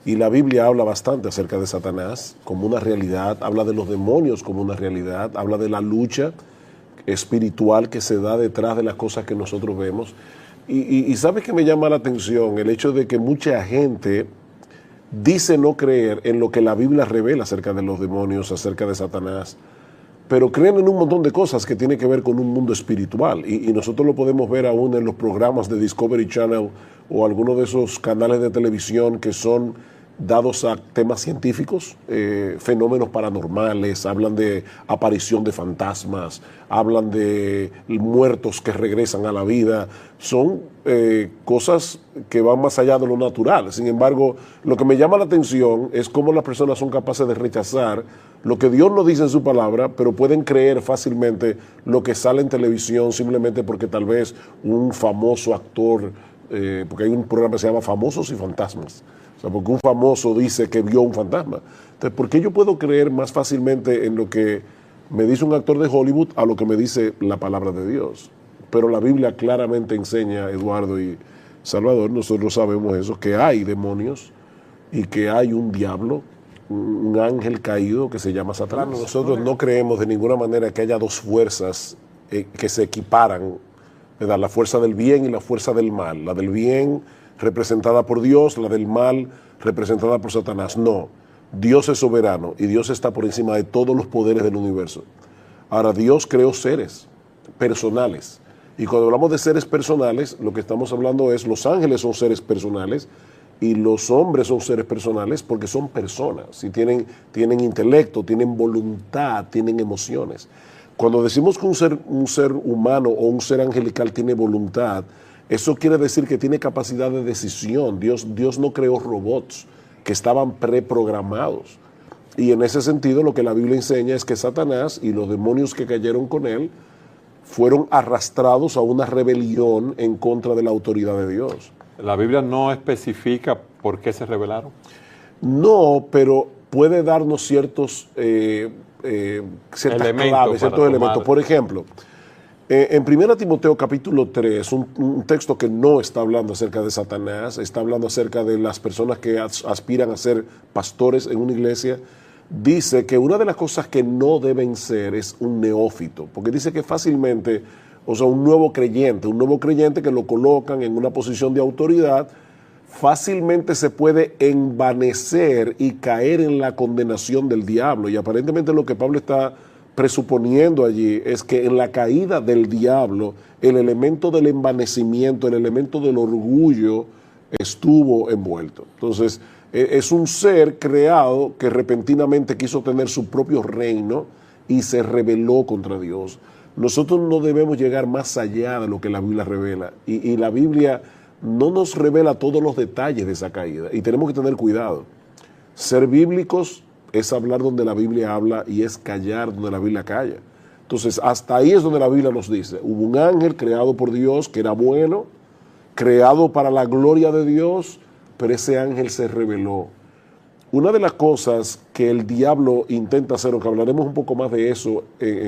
Y la Biblia habla bastante acerca de Satanás como una realidad, habla de los demonios como una realidad, habla de la lucha espiritual que se da detrás de las cosas que nosotros vemos. Y ¿sabes qué me llama la atención? El hecho de que mucha gente dice no creer en lo que la Biblia revela acerca de los demonios, acerca de Satanás, pero creen en un montón de cosas que tienen que ver con un mundo espiritual. Y nosotros lo podemos ver aún en los programas de Discovery Channel o algunos de esos canales de televisión que son dados a temas científicos, fenómenos paranormales, hablan de aparición de fantasmas, hablan de muertos que regresan a la vida. Son cosas que van más allá de lo natural. Sin embargo, lo que me llama la atención es cómo las personas son capaces de rechazar lo que Dios nos dice en su palabra, pero pueden creer fácilmente lo que sale en televisión simplemente porque tal vez un famoso actor, porque hay un programa que se llama Famosos y Fantasmas, o sea, porque un famoso dice que vio un fantasma. Entonces, ¿por qué yo puedo creer más fácilmente en lo que me dice un actor de Hollywood a lo que me dice la palabra de Dios? Pero la Biblia claramente enseña, Eduardo y Salvador, nosotros sabemos eso, que hay demonios y que hay un diablo, un ángel caído que se llama Satanás. Claro, nosotros no creemos de ninguna manera que haya dos fuerzas que se equiparan, ¿verdad? La fuerza del bien y la fuerza del mal. La del bien representada por Dios, la del mal representada por Satanás. No, Dios es soberano y Dios está por encima de todos los poderes del universo. Ahora, Dios creó seres personales. Y cuando hablamos de seres personales, lo que estamos hablando es los ángeles son seres personales y los hombres son seres personales porque son personas y tienen intelecto, tienen voluntad, tienen emociones. Cuando decimos que un ser humano o un ser angelical tiene voluntad, eso quiere decir que tiene capacidad de decisión. Dios no creó robots que estaban preprogramados. Y en ese sentido lo que la Biblia enseña es que Satanás y los demonios que cayeron con él fueron arrastrados a una rebelión en contra de la autoridad de Dios. ¿La Biblia no especifica por qué se rebelaron? No, pero puede darnos ciertas claves, ciertos elementos. Por ejemplo, en 1 Timoteo capítulo 3, un texto que no está hablando acerca de Satanás, está hablando acerca de las personas que aspiran a ser pastores en una iglesia, dice que una de las cosas que no deben ser es un neófito, porque dice que fácilmente, o sea, un nuevo creyente que lo colocan en una posición de autoridad, fácilmente se puede envanecer y caer en la condenación del diablo. Y aparentemente lo que Pablo está presuponiendo allí es que en la caída del diablo, el elemento del envanecimiento, el elemento del orgullo estuvo envuelto. Entonces, es un ser creado que repentinamente quiso tener su propio reino y se rebeló contra Dios. Nosotros no debemos llegar más allá de lo que la Biblia revela. Y la Biblia no nos revela todos los detalles de esa caída. Y tenemos que tener cuidado. Ser bíblicos es hablar donde la Biblia habla y es callar donde la Biblia calla. Entonces, hasta ahí es donde la Biblia nos dice. Hubo un ángel creado por Dios que era bueno, creado para la gloria de Dios, pero ese ángel se rebeló. Una de las cosas que el diablo intenta hacer, aunque hablaremos un poco más de eso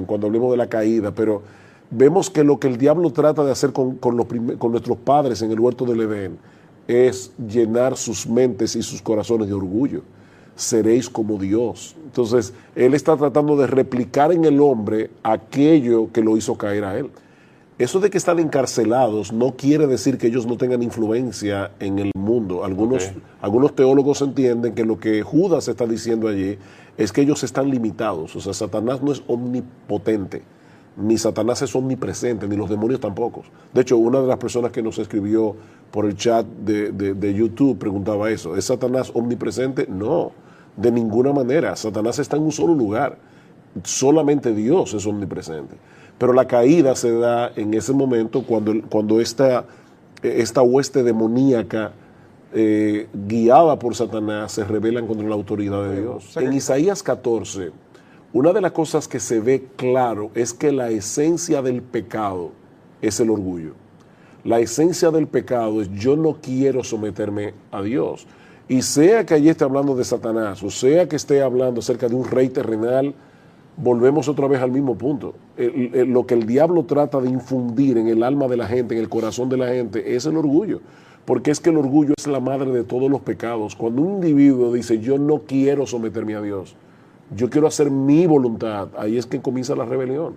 cuando hablemos de la caída, pero vemos que lo que el diablo trata de hacer con nuestros padres en el huerto del Edén es llenar sus mentes y sus corazones de orgullo. Seréis como Dios. Entonces, él está tratando de replicar en el hombre aquello que lo hizo caer a él. Eso de que están encarcelados no quiere decir que ellos no tengan influencia en el mundo. Algunos teólogos entienden que lo que Judas está diciendo allí es que ellos están limitados. O sea, Satanás no es omnipotente, ni Satanás es omnipresente, ni los demonios tampoco. De hecho, una de las personas que nos escribió por el chat de YouTube preguntaba eso. ¿Es Satanás omnipresente? No, de ninguna manera. Satanás está en un solo lugar. Solamente Dios es omnipresente. Pero la caída se da en ese momento cuando esta hueste demoníaca guiada por Satanás se rebelan contra la autoridad de Dios. En Isaías 14, una de las cosas que se ve claro es que la esencia del pecado es el orgullo. La esencia del pecado es yo no quiero someterme a Dios. Y sea que allí esté hablando de Satanás, o sea que esté hablando acerca de un rey terrenal, volvemos otra vez al mismo punto. Lo que el diablo trata de infundir en el alma de la gente, en el corazón de la gente, es el orgullo. porque es que el orgullo es la madre de todos los pecados. Cuando un individuo dice, yo no quiero someterme a Dios, yo quiero hacer mi voluntad, ahí es que comienza la rebelión.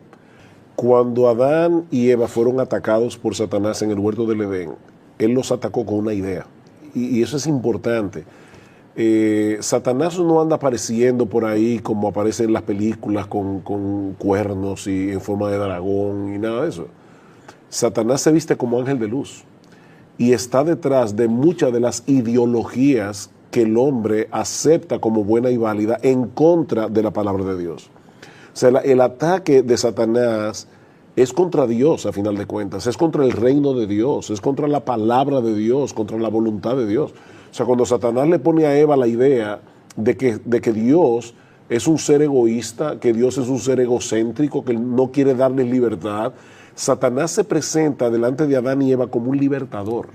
Cuando Adán y Eva fueron atacados por Satanás en el huerto del Edén, él los atacó con una idea, y eso es importante. Satanás no anda apareciendo por ahí como aparece en las películas con cuernos y en forma de dragón y nada de eso. Satanás se viste como ángel de luz y está detrás de muchas de las ideologías que el hombre acepta como buena y válida en contra de la palabra de Dios. O sea, el ataque de Satanás es contra Dios, a final de cuentas, es contra el reino de Dios, es contra la palabra de Dios, contra la voluntad de Dios. O sea, cuando Satanás le pone a Eva la idea de que Dios es un ser egoísta, que Dios es un ser egocéntrico, que no quiere darles libertad, Satanás se presenta delante de Adán y Eva como un libertador.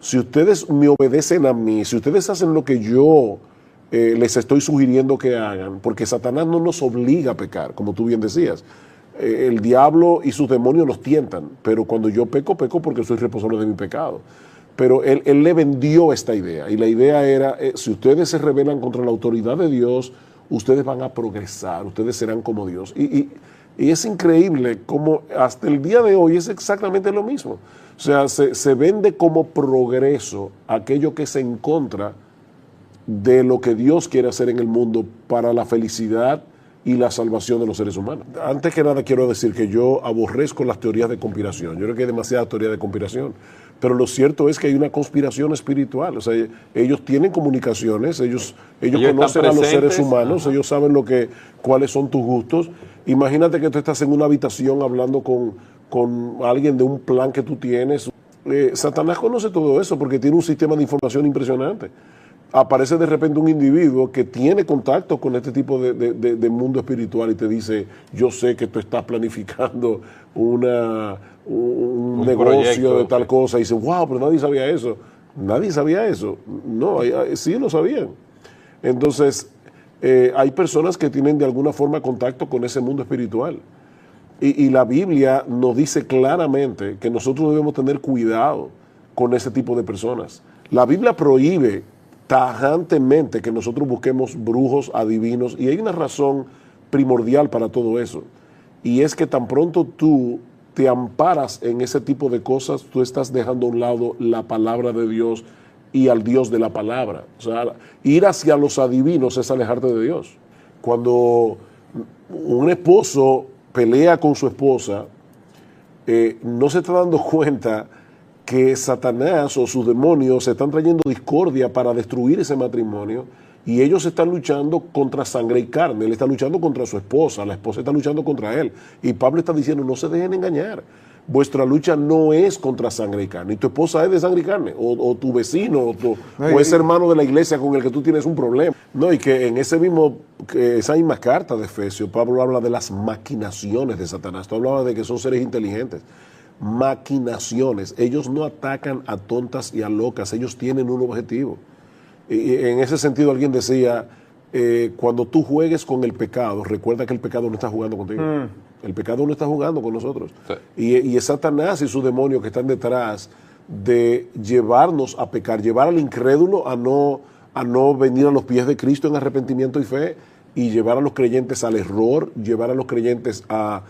Si ustedes me obedecen a mí, si ustedes hacen lo que yo les estoy sugiriendo que hagan, porque Satanás no nos obliga a pecar, como tú bien decías. El diablo y sus demonios nos tientan, pero cuando yo peco, peco porque soy responsable de mi pecado. Pero él le vendió esta idea, y la idea era, si ustedes se rebelan contra la autoridad de Dios, ustedes van a progresar, ustedes serán como Dios. Y es increíble cómo hasta el día de hoy es exactamente lo mismo. O sea, se vende como progreso aquello que es en contra de lo que Dios quiere hacer en el mundo para la felicidad y la salvación de los seres humanos. Antes que nada quiero decir que yo aborrezco las teorías de conspiración. Yo creo que hay demasiada teoría de conspiración. Pero lo cierto es que hay una conspiración espiritual. O sea, ellos tienen comunicaciones, ellos conocen a los seres humanos, ellos saben cuáles son tus gustos. Imagínate que tú estás en una habitación hablando con alguien de un plan que tú tienes. Satanás conoce todo eso porque tiene un sistema de información impresionante. Aparece de repente un individuo que tiene contacto con este tipo de mundo espiritual y te dice, yo sé que tú estás planificando un negocio proyecto, de tal cosa, y dice, wow, pero nadie sabía eso. Nadie sabía eso. No, sí lo sabían. Entonces, hay personas que tienen de alguna forma contacto con ese mundo espiritual. Y la Biblia nos dice claramente que nosotros debemos tener cuidado con ese tipo de personas. La Biblia prohíbe tajantemente que nosotros busquemos brujos, adivinos, y hay una razón primordial para todo eso, y es que tan pronto tú te amparas en ese tipo de cosas, tú estás dejando a un lado la palabra de Dios y al Dios de la palabra. O sea, ir hacia los adivinos es alejarte de Dios. Cuando un esposo pelea con su esposa, no se está dando cuenta que Satanás o sus demonios están trayendo discordia para destruir ese matrimonio, y ellos están luchando contra sangre y carne. Él está luchando contra su esposa, la esposa está luchando contra él, y Pablo está diciendo, no se dejen engañar, vuestra lucha no es contra sangre y carne, y tu esposa es de sangre y carne, o tu vecino, o ese hermano de la iglesia con el que tú tienes un problema. No, y que en esa misma carta de Efesios, Pablo habla de las maquinaciones de Satanás. Tú hablabas de que son seres inteligentes. Maquinaciones. Ellos no atacan a tontas y a locas, ellos tienen un objetivo. Y en ese sentido alguien decía, cuando tú juegues con el pecado, recuerda que el pecado no está jugando contigo. El pecado no está jugando con nosotros. Sí. Y es Satanás y sus demonios que están detrás de llevarnos a pecar, llevar al incrédulo a no venir a los pies de Cristo en arrepentimiento y fe, y llevar a los creyentes al error, llevar a los creyentes a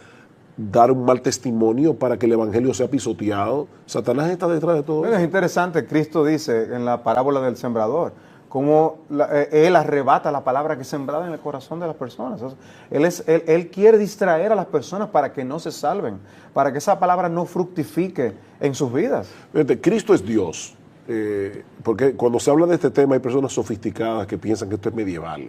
dar un mal testimonio para que el evangelio sea pisoteado. Satanás está detrás de todo bueno, eso. Es interesante, Cristo dice en la parábola del sembrador, cómo él arrebata la palabra que es sembrada en el corazón de las personas. O sea, él quiere distraer a las personas para que no se salven, para que esa palabra no fructifique en sus vidas. Fíjate, Cristo es Dios. Porque cuando se habla de este tema hay personas sofisticadas que piensan que esto es medieval,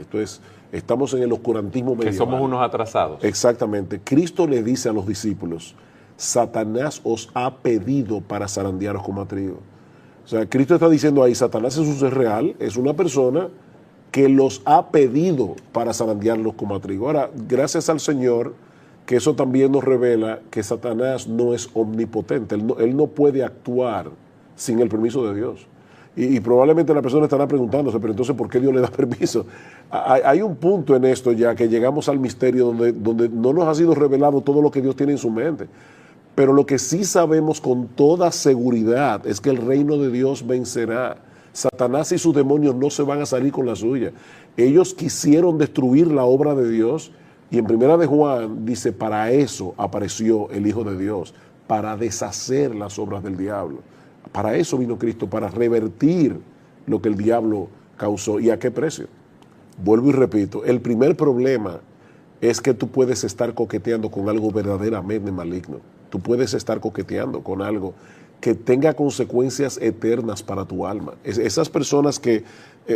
estamos en el oscurantismo medieval. Que somos unos atrasados. Exactamente. Cristo le dice a los discípulos, Satanás os ha pedido para zarandearos como a trigo. O sea, Cristo está diciendo ahí, Satanás es un ser real, es una persona que los ha pedido para zarandearlos como a trigo. Ahora, gracias al Señor, que eso también nos revela que Satanás no es omnipotente, él no puede actuar sin el permiso de Dios. Y probablemente la persona estará preguntándose, pero entonces, ¿por qué Dios le da permiso? Hay un punto en esto ya que llegamos al misterio donde no nos ha sido revelado todo lo que Dios tiene en su mente. Pero lo que sí sabemos con toda seguridad es que el reino de Dios vencerá. Satanás y sus demonios no se van a salir con la suya. Ellos quisieron destruir la obra de Dios y en Primera de Juan dice, para eso apareció el Hijo de Dios, para deshacer las obras del diablo. Para eso vino Cristo, para revertir lo que el diablo causó. ¿Y a qué precio? Vuelvo y repito, el primer problema es que tú puedes estar coqueteando con algo verdaderamente maligno. Tú puedes estar coqueteando con algo que tenga consecuencias eternas para tu alma. Esas personas que,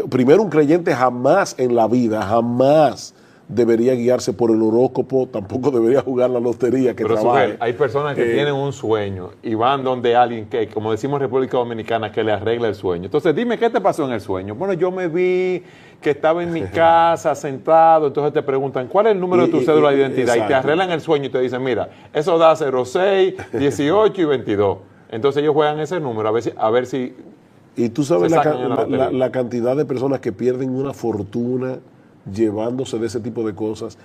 primero, un creyente jamás en la vida, jamás debería guiarse por el horóscopo, tampoco debería jugar la lotería que Pero trabaje. Sujel, hay personas que tienen un sueño y van donde alguien que, como decimos en República Dominicana, que le arregla el sueño. Entonces, dime, ¿qué te pasó en el sueño? Bueno, yo me vi que estaba en mi casa sentado, entonces te preguntan, ¿cuál es el número de tu cédula de identidad? Exacto. Y te arreglan el sueño y te dicen, mira, eso da 06, 18 y 22. Entonces ellos juegan ese número a ver si Y tú sabes se sacan en la lotería. la cantidad de personas que pierden una fortuna llevándose de ese tipo de cosas.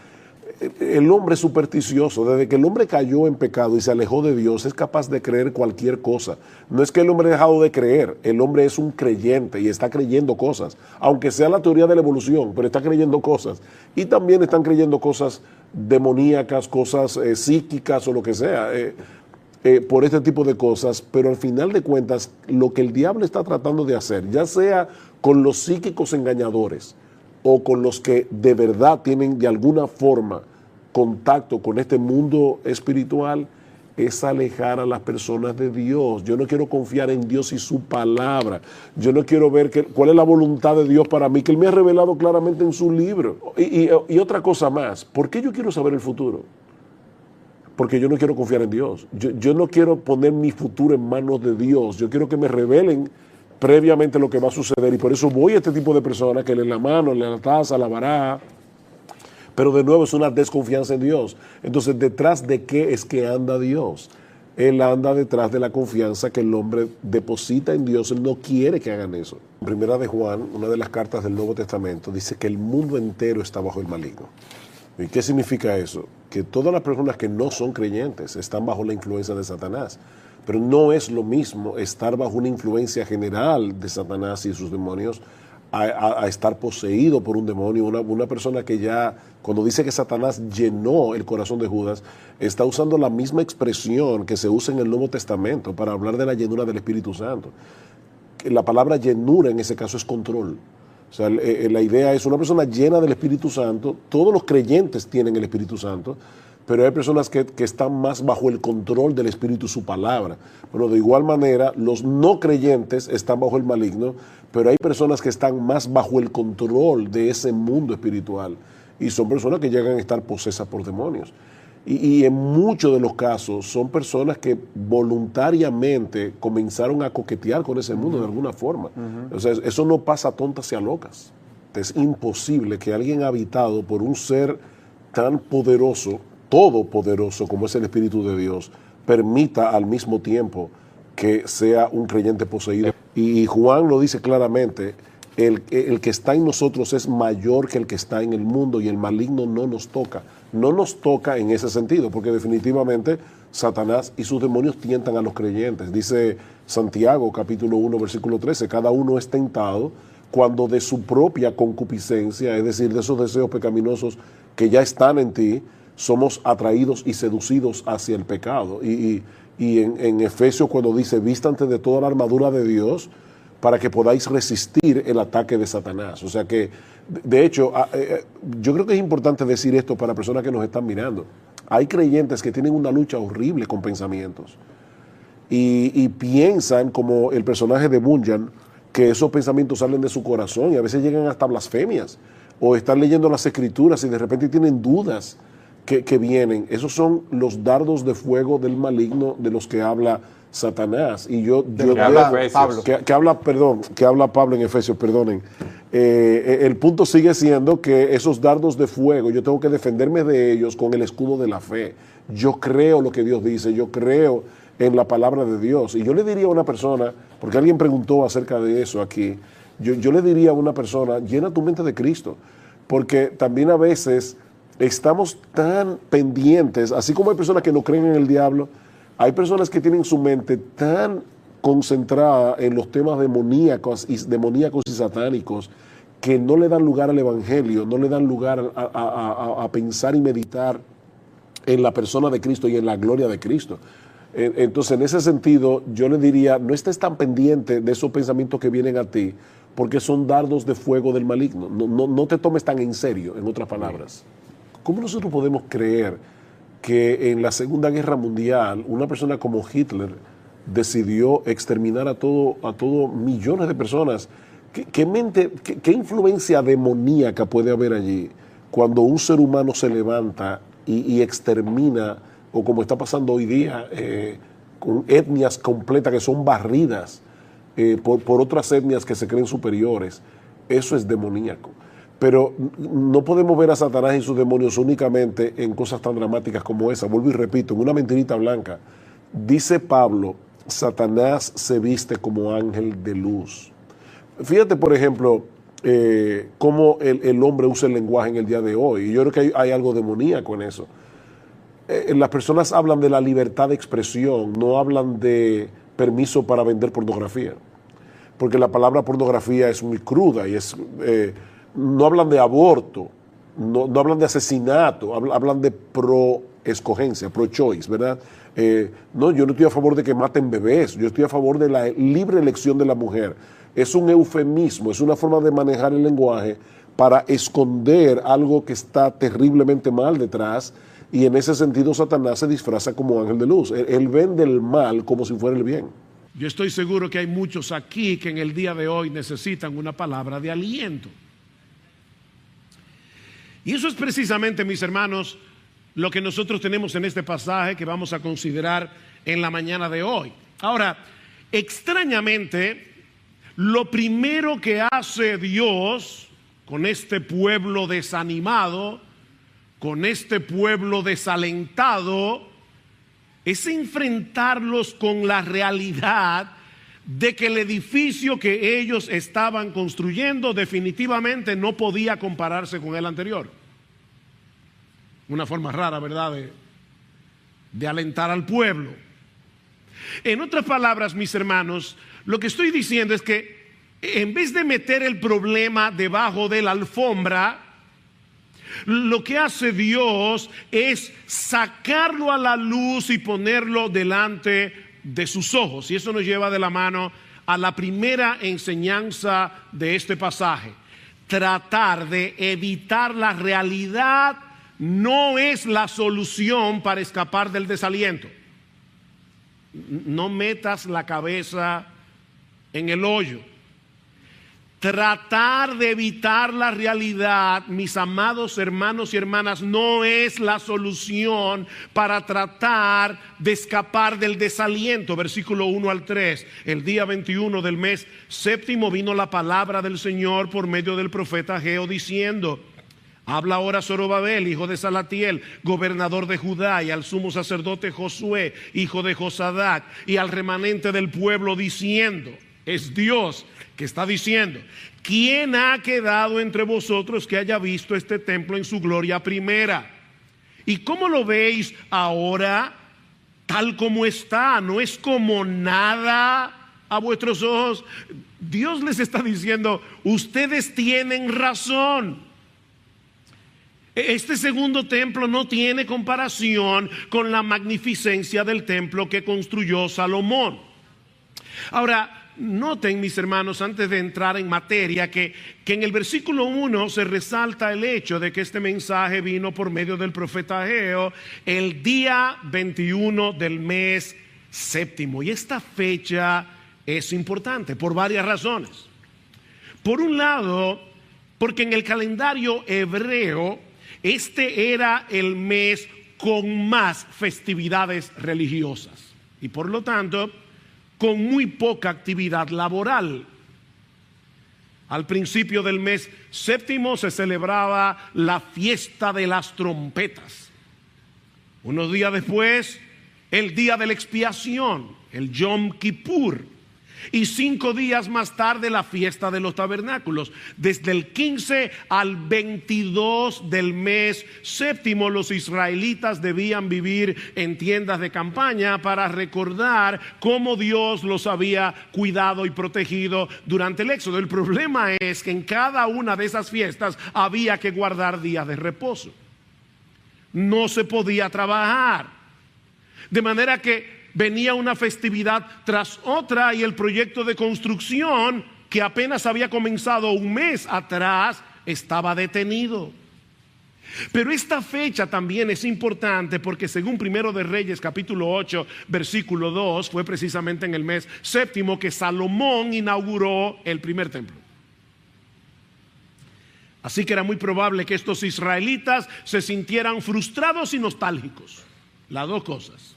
El hombre es supersticioso. Desde que el hombre cayó en pecado y se alejó de Dios, es capaz de creer cualquier cosa. No es que el hombre ha dejado de creer, el hombre es un creyente y está creyendo cosas, aunque sea la teoría de la evolución, pero está creyendo cosas. Y también están creyendo cosas demoníacas, cosas psíquicas o lo que sea. Por este tipo de cosas, pero al final de cuentas, lo que el diablo está tratando de hacer, ya sea con los psíquicos engañadores o con los que de verdad tienen de alguna forma contacto con este mundo espiritual, es alejar a las personas de Dios. Yo no quiero confiar en Dios y su palabra. Yo no quiero ver cuál es la voluntad de Dios para mí, que Él me ha revelado claramente en su libro. Y otra cosa más, ¿por qué yo quiero saber el futuro? Porque yo no quiero confiar en Dios. Yo no quiero poner mi futuro en manos de Dios. Yo quiero que me revelen previamente lo que va a suceder. Y por eso voy a este tipo de personas que leen la mano, leen la taza, la baraja. Pero de nuevo es una desconfianza en Dios. Entonces, ¿detrás de qué es que anda Dios? Él anda detrás de la confianza que el hombre deposita en Dios. Él no quiere que hagan eso. En Primera de Juan, una de las cartas del Nuevo Testamento, dice que el mundo entero está bajo el maligno. ¿Y qué significa eso? Que todas las personas que no son creyentes están bajo la influencia de Satanás. Pero no es lo mismo estar bajo una influencia general de Satanás y sus demonios a estar poseído por un demonio. Una persona que ya, cuando dice que Satanás llenó el corazón de Judas, está usando la misma expresión que se usa en el Nuevo Testamento para hablar de la llenura del Espíritu Santo. La palabra llenura en ese caso es control. O sea, la idea es una persona llena del Espíritu Santo. Todos los creyentes tienen el Espíritu Santo, pero hay personas que están más bajo el control del Espíritu y su palabra. Bueno, de igual manera, los no creyentes están bajo el maligno, pero hay personas que están más bajo el control de ese mundo espiritual. Y son personas que llegan a estar posesas por demonios. Y en muchos de los casos son personas que voluntariamente comenzaron a coquetear con ese mundo de alguna forma. O sea, eso no pasa a tontas y a locas. Es imposible que alguien habitado por un ser tan poderoso, todopoderoso como es el Espíritu de Dios, permita al mismo tiempo que sea un creyente poseído. Y Juan lo dice claramente, el que está en nosotros es mayor que el que está en el mundo y el maligno no nos toca. No nos toca en ese sentido, porque definitivamente Satanás y sus demonios tientan a los creyentes. Dice Santiago, capítulo 1, versículo 13, cada uno es tentado cuando de su propia concupiscencia, es decir, de esos deseos pecaminosos que ya están en ti, somos atraídos y seducidos hacia el pecado. Y en Efesios cuando dice, vístanse de toda la armadura de Dios para que podáis resistir el ataque de Satanás. O sea que, de hecho, yo creo que es importante decir esto para personas que nos están mirando. Hay creyentes que tienen una lucha horrible con pensamientos y piensan, como el personaje de Bunyan, que esos pensamientos salen de su corazón y a veces llegan hasta blasfemias, o están leyendo las escrituras y de repente tienen dudas que vienen. Esos son los dardos de fuego del maligno de los que habla Satanás. Y que habla Pablo en Efesios, perdonen. El punto sigue siendo que esos dardos de fuego, yo tengo que defenderme de ellos con el escudo de la fe. Yo creo lo que Dios dice, yo creo en la palabra de Dios. Y yo le diría a una persona, porque alguien preguntó acerca de eso aquí, yo le diría a una persona, llena tu mente de Cristo, porque también a veces estamos tan pendientes, así como hay personas que no creen en el diablo, Hay personas que tienen su mente tan concentrada en los temas demoníacos y satánicos que no le dan lugar al evangelio, no le dan lugar a pensar y meditar en la persona de Cristo y en la gloria de Cristo. Entonces, en ese sentido, yo le diría, no estés tan pendiente de esos pensamientos que vienen a ti, porque son dardos de fuego del maligno. No te tomes tan en serio, en otras palabras. ¿Cómo nosotros podemos creer que en la Segunda Guerra Mundial una persona como Hitler decidió exterminar a todo millones de personas? ¿Qué influencia demoníaca puede haber allí cuando un ser humano se levanta y extermina, o como está pasando hoy día, con etnias completas que son barridas por otras etnias que se creen superiores? Eso es demoníaco. Pero no podemos ver a Satanás y sus demonios únicamente en cosas tan dramáticas como esa. Vuelvo y repito, en una mentirita blanca. Dice Pablo, Satanás se viste como ángel de luz. Fíjate, por ejemplo, cómo el hombre usa el lenguaje en el día de hoy. Y yo creo que hay algo demoníaco en eso. Las personas hablan de la libertad de expresión, no hablan de permiso para vender pornografía. Porque la palabra pornografía es muy cruda y no hablan de aborto, no hablan de asesinato, hablan de pro-escogencia, pro-choice, ¿verdad? No, yo no estoy a favor de que maten bebés, yo estoy a favor de la libre elección de la mujer. Es un eufemismo, es una forma de manejar el lenguaje para esconder algo que está terriblemente mal detrás, y en ese sentido Satanás se disfraza como ángel de luz. Él vende el mal como si fuera el bien. Yo estoy seguro que hay muchos aquí que en el día de hoy necesitan una palabra de aliento. Y eso es precisamente, mis hermanos, lo que nosotros tenemos en este pasaje que vamos a considerar en la mañana de hoy. Ahora, extrañamente, lo primero que hace Dios con este pueblo desanimado, con este pueblo desalentado, es enfrentarlos con la realidad de que el edificio que ellos estaban construyendo definitivamente no podía compararse con el anterior. Una forma rara, ¿verdad?, de alentar al pueblo. En otras palabras, mis hermanos, lo que estoy diciendo es que en vez de meter el problema debajo de la alfombra, lo que hace Dios es sacarlo a la luz y ponerlo delante de sus ojos. Y eso nos lleva de la mano a la primera enseñanza de este pasaje. Tratar de evitar la realidad no es la solución para escapar del desaliento. No metas la cabeza en el hoyo. Tratar de evitar la realidad, mis amados hermanos y hermanas, no es la solución para tratar de escapar del desaliento. Versículo 1 al 3. El día 21 del mes séptimo vino la palabra del Señor por medio del profeta Ageo diciendo: habla ahora Zorobabel, hijo de Salatiel, gobernador de Judá, y al sumo sacerdote Josué, hijo de Josadac, y al remanente del pueblo diciendo, es Dios que está diciendo, ¿quién ha quedado entre vosotros que haya visto este templo en su gloria primera? ¿Y cómo lo veis ahora? Tal como está, no es como nada a vuestros ojos. Dios les está diciendo, ustedes tienen razón. Este segundo templo no tiene comparación con la magnificencia del templo que construyó Salomón. Ahora, noten, mis hermanos, antes de entrar en materia, que en el versículo 1 se resalta el hecho de que este mensaje vino por medio del profeta Ageo el día 21 del mes séptimo. Y esta fecha es importante por varias razones. Por un lado, porque en el calendario hebreo, este era el mes con más festividades religiosas y por lo tanto con muy poca actividad laboral. Al principio del mes séptimo se celebraba la fiesta de las trompetas. Unos días después, el día de la expiación, el Yom Kippur. Y 5 días más tarde la fiesta de los tabernáculos. Desde el 15 al 22 del mes séptimo, los israelitas debían vivir en tiendas de campaña para recordar cómo Dios los había cuidado y protegido durante el éxodo. El problema es que en cada una de esas fiestas había que guardar días de reposo. No se podía trabajar. De manera que venía una festividad tras otra y el proyecto de construcción, que apenas había comenzado un mes atrás, estaba detenido. Pero esta fecha también es importante porque según Primero de Reyes capítulo 8 versículo 2 fue precisamente en el mes séptimo que Salomón inauguró el primer templo. Así que era muy probable que estos israelitas se sintieran frustrados y nostálgicos. Las dos cosas.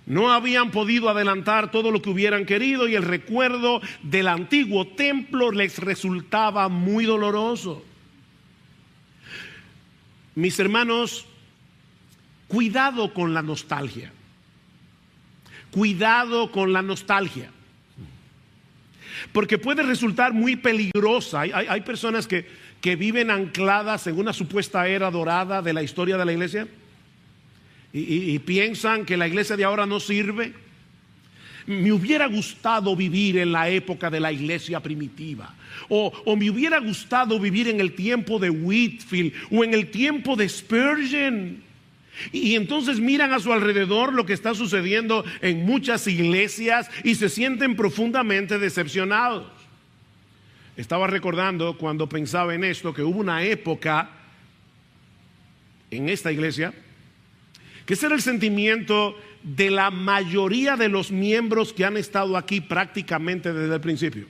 No habían podido adelantar todo lo que hubieran querido y el recuerdo del antiguo templo les resultaba muy doloroso. Mis hermanos, cuidado con la nostalgia. Cuidado con la nostalgia. Porque puede resultar muy peligrosa. Hay personas que viven ancladas en una supuesta era dorada de la historia de la iglesia. Y piensan que la iglesia de ahora no sirve. Me hubiera gustado vivir en la época de la iglesia primitiva. O me hubiera gustado vivir en el tiempo de Whitefield o en el tiempo de Spurgeon. Y entonces miran a su alrededor lo que está sucediendo en muchas iglesias y se sienten profundamente decepcionados. Estaba recordando cuando pensaba en esto que hubo una época en esta iglesia que ese era el sentimiento de la mayoría de los miembros que han estado aquí prácticamente desde el principio.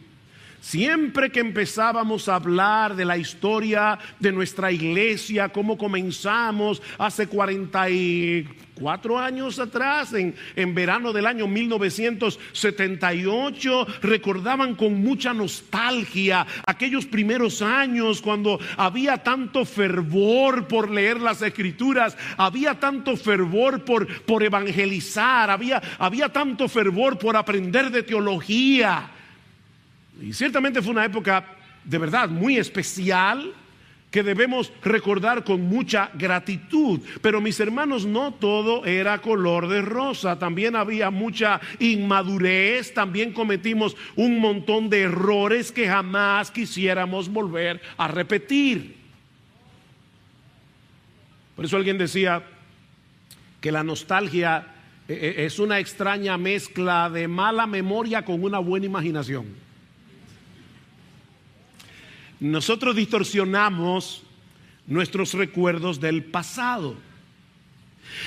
Siempre que empezábamos a hablar de la historia de nuestra iglesia, cómo comenzamos hace 44 años atrás, en verano del año 1978, recordaban con mucha nostalgia aquellos primeros años cuando había tanto fervor por leer las escrituras, había tanto fervor por evangelizar, había tanto fervor por aprender de teología. Y ciertamente fue una época de verdad muy especial que debemos recordar con mucha gratitud. Pero mis hermanos, no todo era color de rosa. También había mucha inmadurez. También cometimos un montón de errores que jamás quisiéramos volver a repetir. Por eso alguien decía que la nostalgia es una extraña mezcla de mala memoria con una buena imaginación. Nosotros distorsionamos nuestros recuerdos del pasado.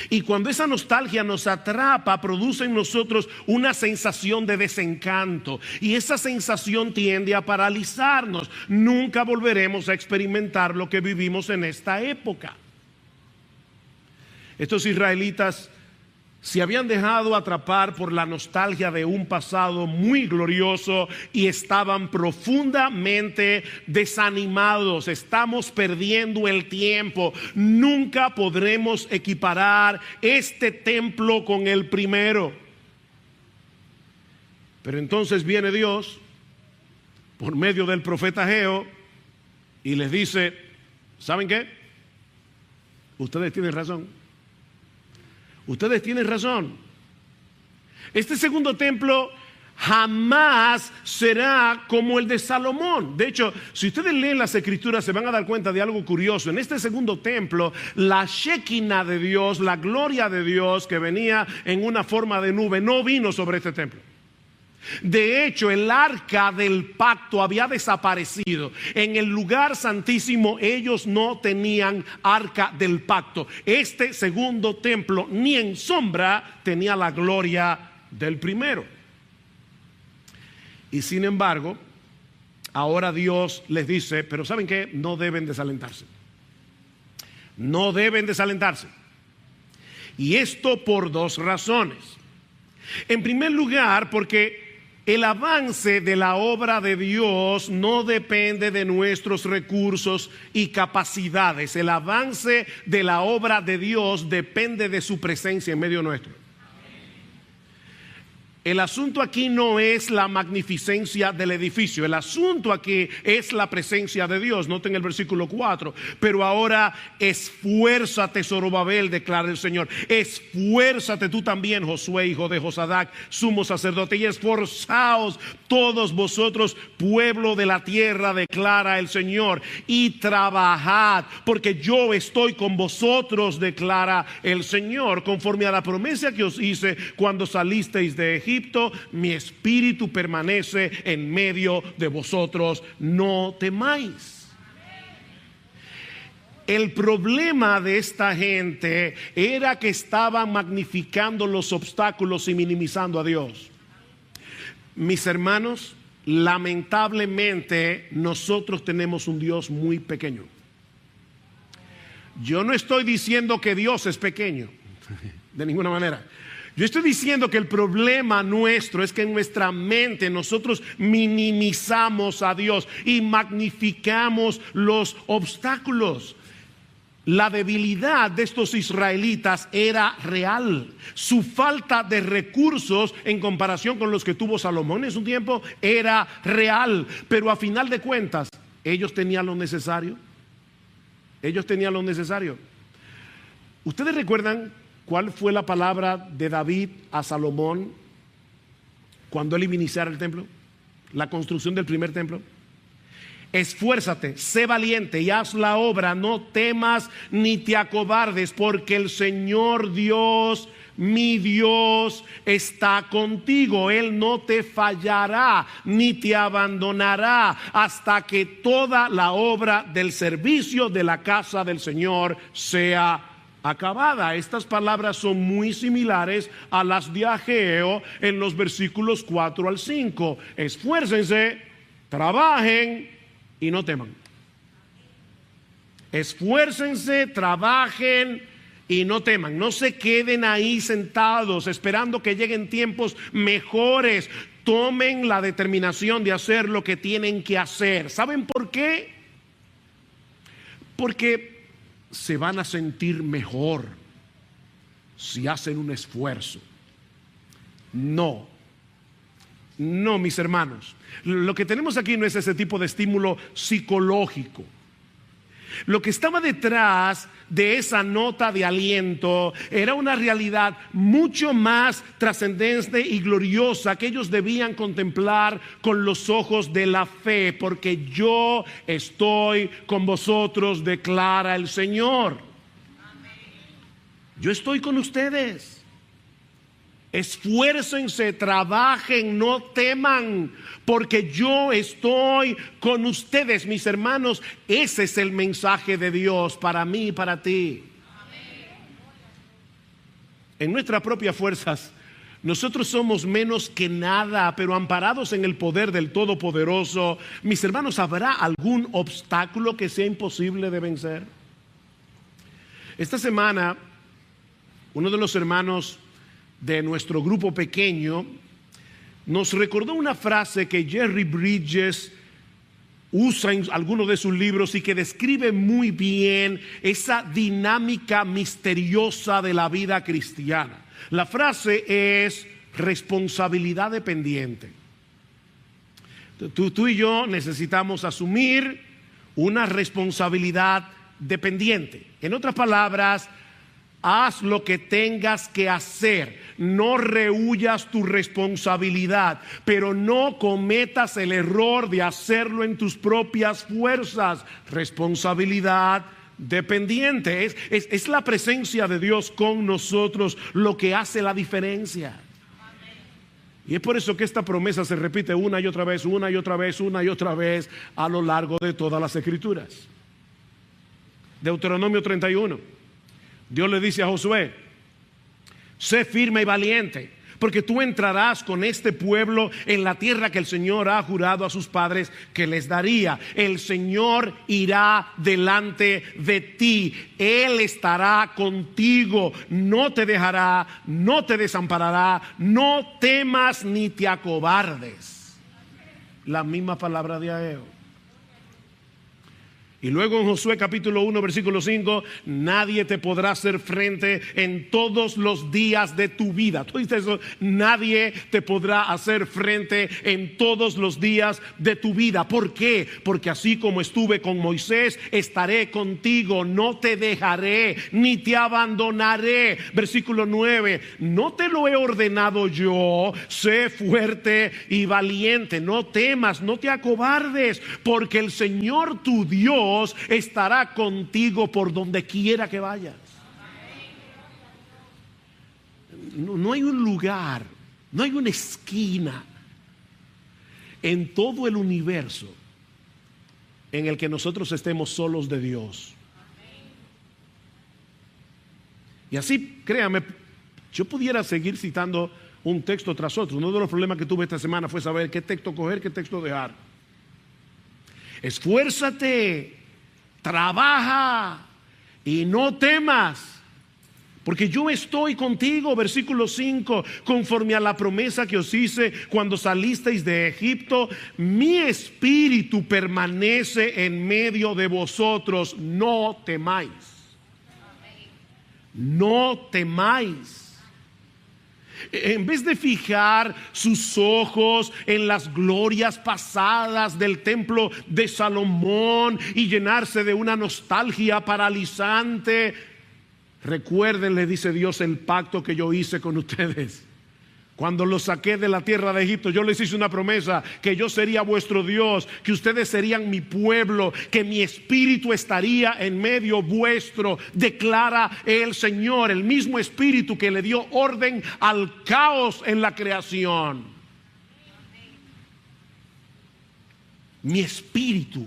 Y cuando esa nostalgia nos atrapa, produce en nosotros una sensación de desencanto. Y esa sensación tiende a paralizarnos. Nunca volveremos a experimentar lo que vivimos en esta época. Estos israelitas se habían dejado atrapar por la nostalgia de un pasado muy glorioso y estaban profundamente desanimados. Estamos perdiendo el tiempo. Nunca podremos equiparar este templo con el primero. Pero entonces viene Dios por medio del profeta Ageo y les dice: ¿saben qué? Ustedes tienen razón. Ustedes tienen razón. Este segundo templo jamás será como el de Salomón. De hecho, si ustedes leen las escrituras se van a dar cuenta de algo curioso. En este segundo templo, la Shekinah de Dios, la gloria de Dios que venía en una forma de nube, no vino sobre este templo. De hecho, el arca del pacto había desaparecido. En el lugar santísimo ellos no tenían arca del pacto. Este segundo templo ni en sombra tenía la gloria del primero. Y sin embargo, ahora Dios les dice: pero ¿saben qué? No deben desalentarse. No deben desalentarse. Y esto por dos razones. En primer lugar, porque el avance de la obra de Dios no depende de nuestros recursos y capacidades. El avance de la obra de Dios depende de su presencia en medio nuestro. el asunto aquí no es la magnificencia del edificio, el asunto aquí es la presencia de Dios. Noten el versículo 4. Pero ahora esfuérzate, Zorobabel, declara el Señor. Esfuérzate tú también, Josué, hijo de Josadac, sumo sacerdote, y esforzaos todos vosotros, pueblo de la tierra, declara el Señor, y trabajad, porque yo estoy con vosotros, declara el Señor, conforme a la promesa que os hice cuando salisteis de Egipto. Mi espíritu permanece en medio de vosotros, no temáis. El problema de esta gente era que estaban magnificando los obstáculos y minimizando a Dios. Mis hermanos, lamentablemente nosotros tenemos un Dios muy pequeño. Yo no estoy diciendo que Dios es pequeño, de ninguna manera. Yo estoy diciendo que el problema nuestro es que en nuestra mente nosotros minimizamos a Dios y magnificamos los obstáculos. La debilidad de estos israelitas era real. Su falta de recursos en comparación con los que tuvo Salomón en su tiempo era real. Pero a final de cuentas, ellos tenían lo necesario. Ellos tenían lo necesario. ¿Ustedes recuerdan cuál fue la palabra de David a Salomón cuando él iba a iniciar el templo? La construcción del primer templo. Esfuérzate, sé valiente y haz la obra, no temas ni te acobardes, porque el Señor Dios, mi Dios, está contigo. Él no te fallará ni te abandonará hasta que toda la obra del servicio de la casa del Señor sea acabada. Estas palabras son muy similares a las de Ageo en los versículos 4 al 5. Esfuércense, trabajen y no teman. Esfuércense, trabajen y no teman. No se queden ahí sentados esperando que lleguen tiempos mejores. Tomen la determinación de hacer lo que tienen que hacer. ¿Saben por qué? Porque se van a sentir mejor si hacen un esfuerzo. No, mis hermanos. Lo que tenemos aquí no es ese tipo de estímulo psicológico. Lo que estaba detrás de esa nota de aliento era una realidad mucho más trascendente y gloriosa que ellos debían contemplar con los ojos de la fe, porque yo estoy con vosotros, declara el Señor. Yo estoy con ustedes. Esfuércense, trabajen, no teman, porque yo estoy con ustedes, mis hermanos. Ese es el mensaje de Dios para mí y para ti. En nuestras propias fuerzas, nosotros somos menos que nada, pero amparados en el poder del Todopoderoso, mis hermanos, ¿habrá algún obstáculo que sea imposible de vencer? Esta semana, uno de los hermanos de nuestro grupo pequeño nos recordó una frase que Jerry Bridges usa en algunos de sus libros y que describe muy bien esa dinámica misteriosa de la vida cristiana. La frase es responsabilidad dependiente. Tú y yo necesitamos asumir una responsabilidad dependiente. En otras palabras, haz lo que tengas que hacer. No rehuyas tu responsabilidad, pero no cometas el error de hacerlo en tus propias fuerzas. Responsabilidad dependiente. Es la presencia de Dios con nosotros lo que hace la diferencia. Y es por eso que esta promesa se repite una y otra vez, una y otra vez, una y otra vez a lo largo de todas las Escrituras. Deuteronomio 31. Dios le dice a Josué: sé firme y valiente, porque tú entrarás con este pueblo en la tierra que el Señor ha jurado a sus padres que les daría. El Señor irá delante de ti. Él estará contigo. No te dejará, no te desamparará. No temas ni te acobardes. La misma palabra de Ageo. Y luego en Josué capítulo 1 versículo 5, nadie te podrá hacer frente en todos los días de tu vida. ¿Tú dices eso? Nadie te podrá hacer frente en todos los días de tu vida. ¿Por qué? Porque así como estuve con Moisés, estaré contigo. No te dejaré ni te abandonaré. Versículo 9, no te lo he ordenado yo. Sé fuerte y valiente. No temas, no te acobardes, porque el Señor tu Dios estará contigo por donde quiera que vayas. No hay un lugar, no hay una esquina en todo el universo en el que nosotros estemos solos de Dios. Y así, créame, yo pudiera seguir citando un texto tras otro. Uno de los problemas que tuve esta semana fue saber qué texto coger, qué texto dejar. Esfuérzate, trabaja y no temas, porque yo estoy contigo. Versículo 5, conforme a la promesa que os hice cuando salisteis de Egipto, mi espíritu permanece en medio de vosotros. No temáis. No temáis. En vez de fijar sus ojos en las glorias pasadas del templo de Salomón y llenarse de una nostalgia paralizante, recuerden, le dice Dios, el pacto que yo hice con ustedes. Cuando los saqué de la tierra de Egipto, yo les hice una promesa, que yo sería vuestro Dios, que ustedes serían mi pueblo, que mi espíritu estaría en medio vuestro, declara el Señor, el mismo espíritu que le dio orden al caos en la creación. Mi espíritu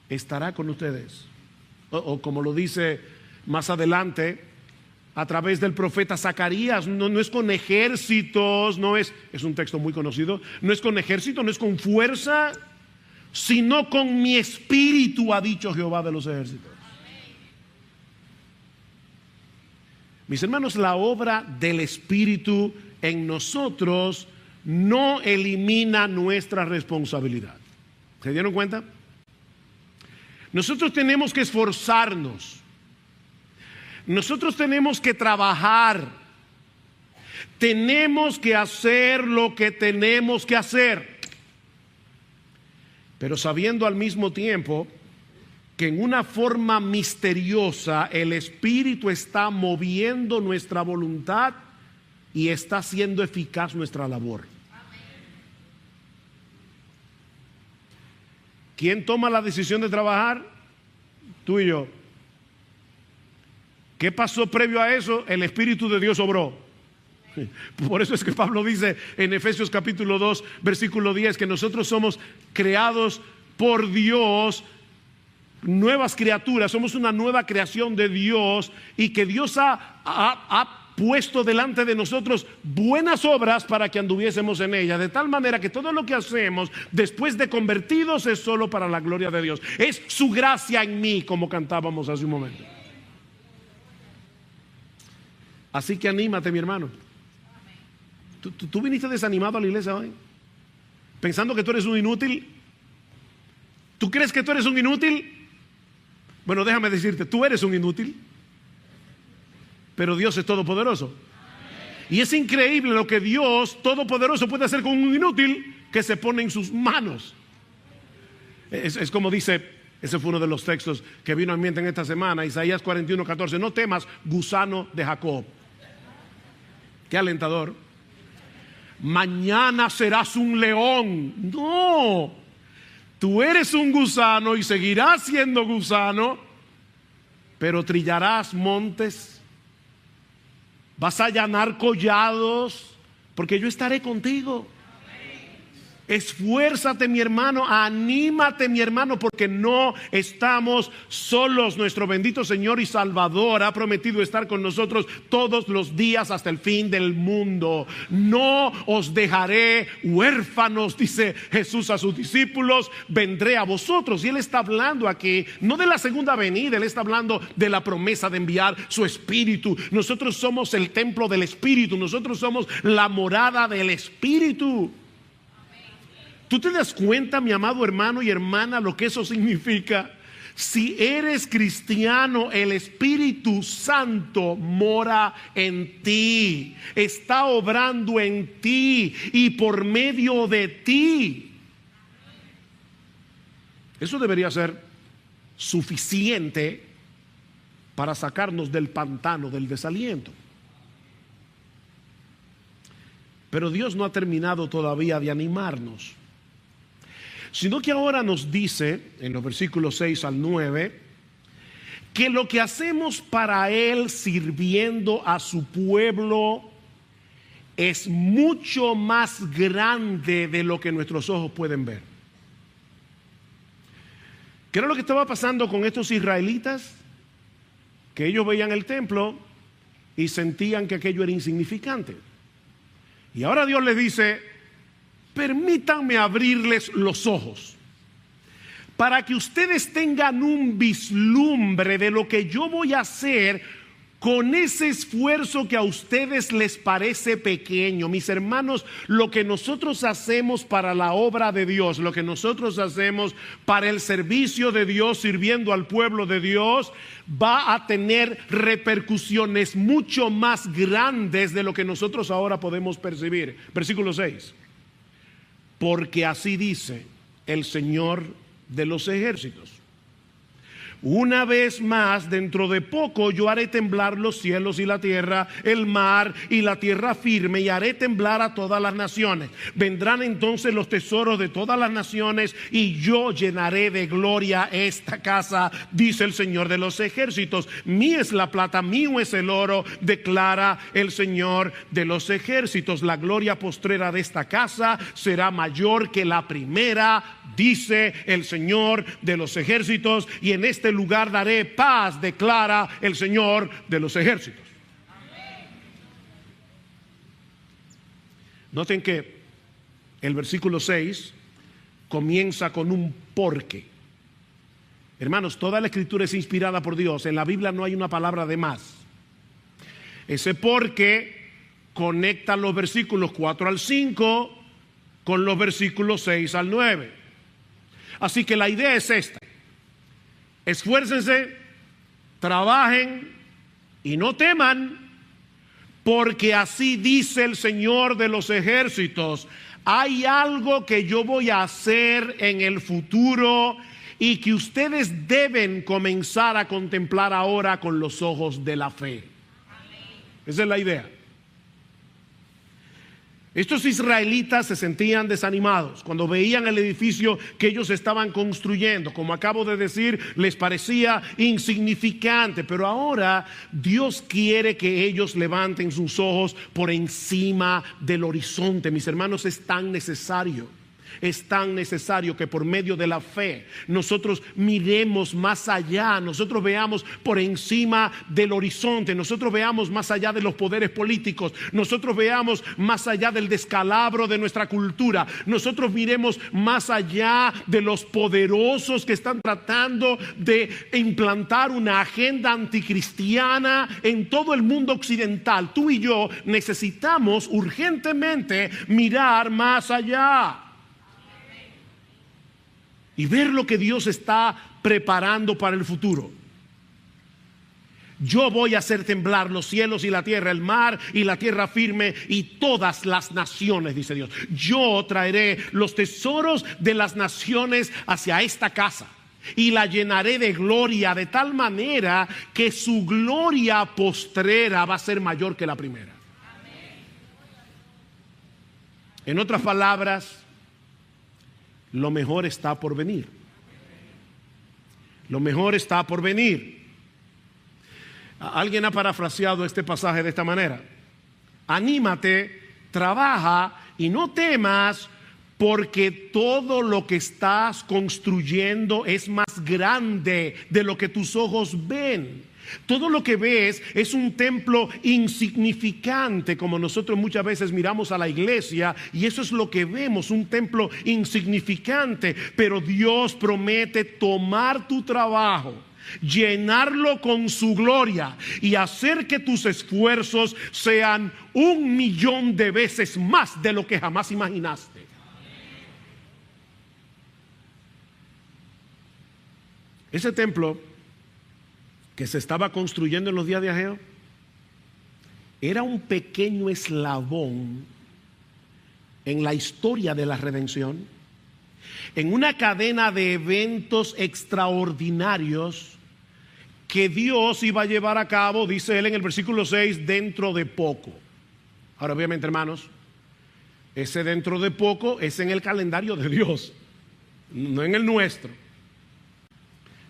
estará con ustedes. O como lo dice más adelante a través del profeta Zacarías, no es con ejércitos, es un texto muy conocido, no es con ejército, no es con fuerza, sino con mi espíritu, ha dicho Jehová de los ejércitos. Mis hermanos, la obra del Espíritu en nosotros no elimina nuestra responsabilidad. ¿Se dieron cuenta? Nosotros tenemos que esforzarnos. Nosotros tenemos que trabajar, tenemos que hacer lo que tenemos que hacer, pero sabiendo al mismo tiempo que en una forma misteriosa el Espíritu está moviendo nuestra voluntad y está haciendo eficaz nuestra labor. ¿Quién toma la decisión de trabajar? Tú y yo. ¿Qué pasó previo a eso? El Espíritu de Dios obró. Por eso es que Pablo dice en Efesios capítulo 2 versículo 10 que nosotros somos creados por Dios, nuevas criaturas, somos una nueva creación de Dios, y que Dios ha puesto delante de nosotros buenas obras para que anduviésemos en ellas, de tal manera que todo lo que hacemos después de convertidos es solo para la gloria de Dios. Es su gracia en mí, como cantábamos hace un momento. Así que anímate, mi hermano. ¿Tú viniste desanimado a la iglesia hoy? Pensando que tú eres un inútil. ¿Tú crees que tú eres un inútil? Bueno, déjame decirte, tú eres un inútil, pero Dios es todopoderoso. Y es increíble lo que Dios todopoderoso puede hacer con un inútil que se pone en sus manos. Es como dice, ese fue uno de los textos que vino a mi mente en esta semana, Isaías 41:14, no temas, gusano de Jacob. Qué alentador. Mañana serás un león. No, tú eres un gusano y seguirás siendo gusano, pero trillarás montes, vas a allanar collados, porque yo estaré contigo. Esfuérzate, mi hermano, anímate, mi hermano, porque no estamos solos. Nuestro bendito Señor y Salvador ha prometido estar con nosotros todos los días hasta el fin del mundo. No os dejaré huérfanos, dice Jesús a sus discípulos, vendré a vosotros. Y Él está hablando aquí, no de la segunda venida, Él está hablando de la promesa de enviar su Espíritu. Nosotros somos el templo del Espíritu, nosotros somos la morada del Espíritu. ¿Tú te das cuenta, mi amado hermano y hermana, lo que eso significa? Si eres cristiano, el Espíritu Santo mora en ti, está obrando en ti y por medio de ti. Eso debería ser suficiente para sacarnos del pantano del desaliento. Pero Dios no ha terminado todavía de animarnos, sino que ahora nos dice, en los versículos 6 al 9, que lo que hacemos para Él sirviendo a su pueblo es mucho más grande de lo que nuestros ojos pueden ver. ¿Qué era lo que estaba pasando con estos israelitas? Que ellos veían el templo y sentían que aquello era insignificante. Y ahora Dios les dice: permítanme abrirles los ojos para que ustedes tengan un vislumbre de lo que yo voy a hacer con ese esfuerzo que a ustedes les parece pequeño. Mis hermanos, lo que nosotros hacemos para la obra de Dios, lo que nosotros hacemos para el servicio de Dios, sirviendo al pueblo de Dios, va a tener repercusiones mucho más grandes de lo que nosotros ahora podemos percibir. Versículo 6. Porque así dice el Señor de los ejércitos: una vez más, dentro de poco, yo haré temblar los cielos y la tierra, el mar y la tierra firme, y haré temblar a todas las naciones. Vendrán entonces los tesoros de todas las naciones, y yo llenaré de gloria esta casa, dice el Señor de los ejércitos. Mía es la plata, mío es el oro, declara el Señor de los ejércitos. La gloria postrera de esta casa será mayor que la primera, dice el Señor de los ejércitos, y en este lugar daré paz, declara el Señor de los ejércitos. Noten que el versículo 6 comienza con un porque. Hermanos, toda la escritura es inspirada por Dios. En la Biblia no hay una palabra de más. Ese porque conecta los versículos 4 al 5 con los versículos 6 al 9. Así que la idea es esta: esfuércense, trabajen y no teman, porque así dice el Señor de los ejércitos: hay algo que yo voy a hacer en el futuro y que ustedes deben comenzar a contemplar ahora con los ojos de la fe. Esa es la idea. Estos israelitas se sentían desanimados cuando veían el edificio que ellos estaban construyendo. Como acabo de decir, les parecía insignificante, pero ahora Dios quiere que ellos levanten sus ojos por encima del horizonte. Mis hermanos, es tan necesario que por medio de la fe nosotros miremos más allá, nosotros veamos por encima del horizonte, nosotros veamos más allá de los poderes políticos, nosotros veamos más allá del descalabro de nuestra cultura, nosotros miremos más allá de los poderosos que están tratando de implantar una agenda anticristiana en todo el mundo occidental. Tú y yo necesitamos urgentemente mirar más allá y ver lo que Dios está preparando para el futuro. Yo voy a hacer temblar los cielos y la tierra, el mar y la tierra firme y todas las naciones, dice Dios. Yo traeré los tesoros de las naciones hacia esta casa y la llenaré de gloria, de tal manera que su gloria postrera va a ser mayor que la primera. En otras palabras, lo mejor está por venir. Lo mejor está por venir. Alguien ha parafraseado este pasaje de esta manera: anímate, trabaja y no temas, porque todo lo que estás construyendo es más grande de lo que tus ojos ven. Todo lo que ves es un templo insignificante, como nosotros muchas veces miramos a la iglesia y eso es lo que vemos, un templo insignificante. Pero Dios promete tomar tu trabajo, llenarlo con su gloria y hacer que tus esfuerzos sean 1,000,000 de veces más de lo que jamás imaginaste. Ese templo que se estaba construyendo en los días de Ageo era un pequeño eslabón en la historia de la redención, en una cadena de eventos extraordinarios que Dios iba a llevar a cabo, dice él en el versículo 6, dentro de poco. Ahora, obviamente, hermanos, ese dentro de poco es en el calendario de Dios, no en el nuestro.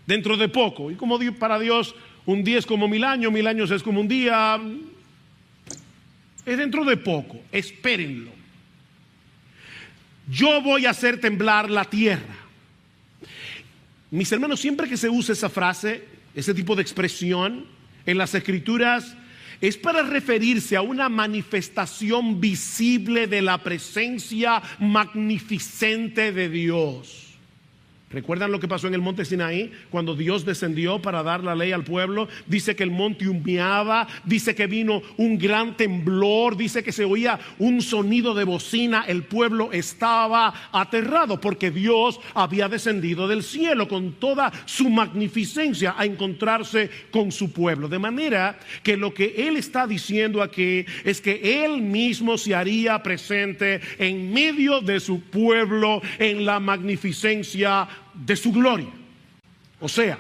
Dentro de poco. Y como para Dios un día es como 1000 años, 1000 años es como un día. Es dentro de poco, espérenlo. Yo voy a hacer temblar la tierra. Mis hermanos, siempre que se usa esa frase, ese tipo de expresión en las Escrituras, es para referirse a una manifestación visible de la presencia magnificente de Dios. ¿Recuerdan lo que pasó en el monte Sinaí? Cuando Dios descendió para dar la ley al pueblo. Dice que el monte humeaba, dice que vino un gran temblor, dice que se oía un sonido de bocina. El pueblo estaba aterrado porque Dios había descendido del cielo con toda su magnificencia a encontrarse con su pueblo. De manera que lo que él está diciendo aquí es que él mismo se haría presente en medio de su pueblo en la magnificencia de su gloria. O sea,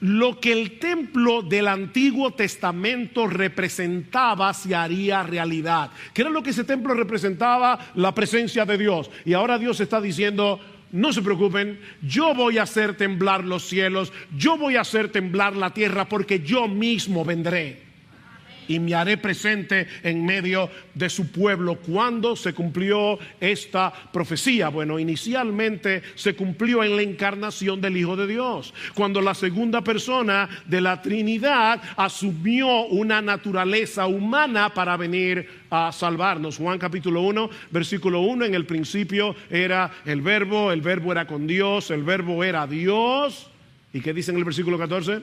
lo que el templo del Antiguo Testamento representaba se haría realidad. ¿Qué era lo que ese templo representaba? La presencia de Dios. Y ahora Dios está diciendo: no se preocupen, yo voy a hacer temblar los cielos, yo voy a hacer temblar la tierra, porque yo mismo vendré y me haré presente en medio de su pueblo. ¿Cuándo se cumplió esta profecía? Bueno, inicialmente se cumplió en la encarnación del Hijo de Dios, cuando la segunda persona de la Trinidad asumió una naturaleza humana para venir a salvarnos. Juan capítulo 1, versículo 1, en el principio era el verbo era con Dios, el verbo era Dios. ¿Y qué dice en el versículo 14?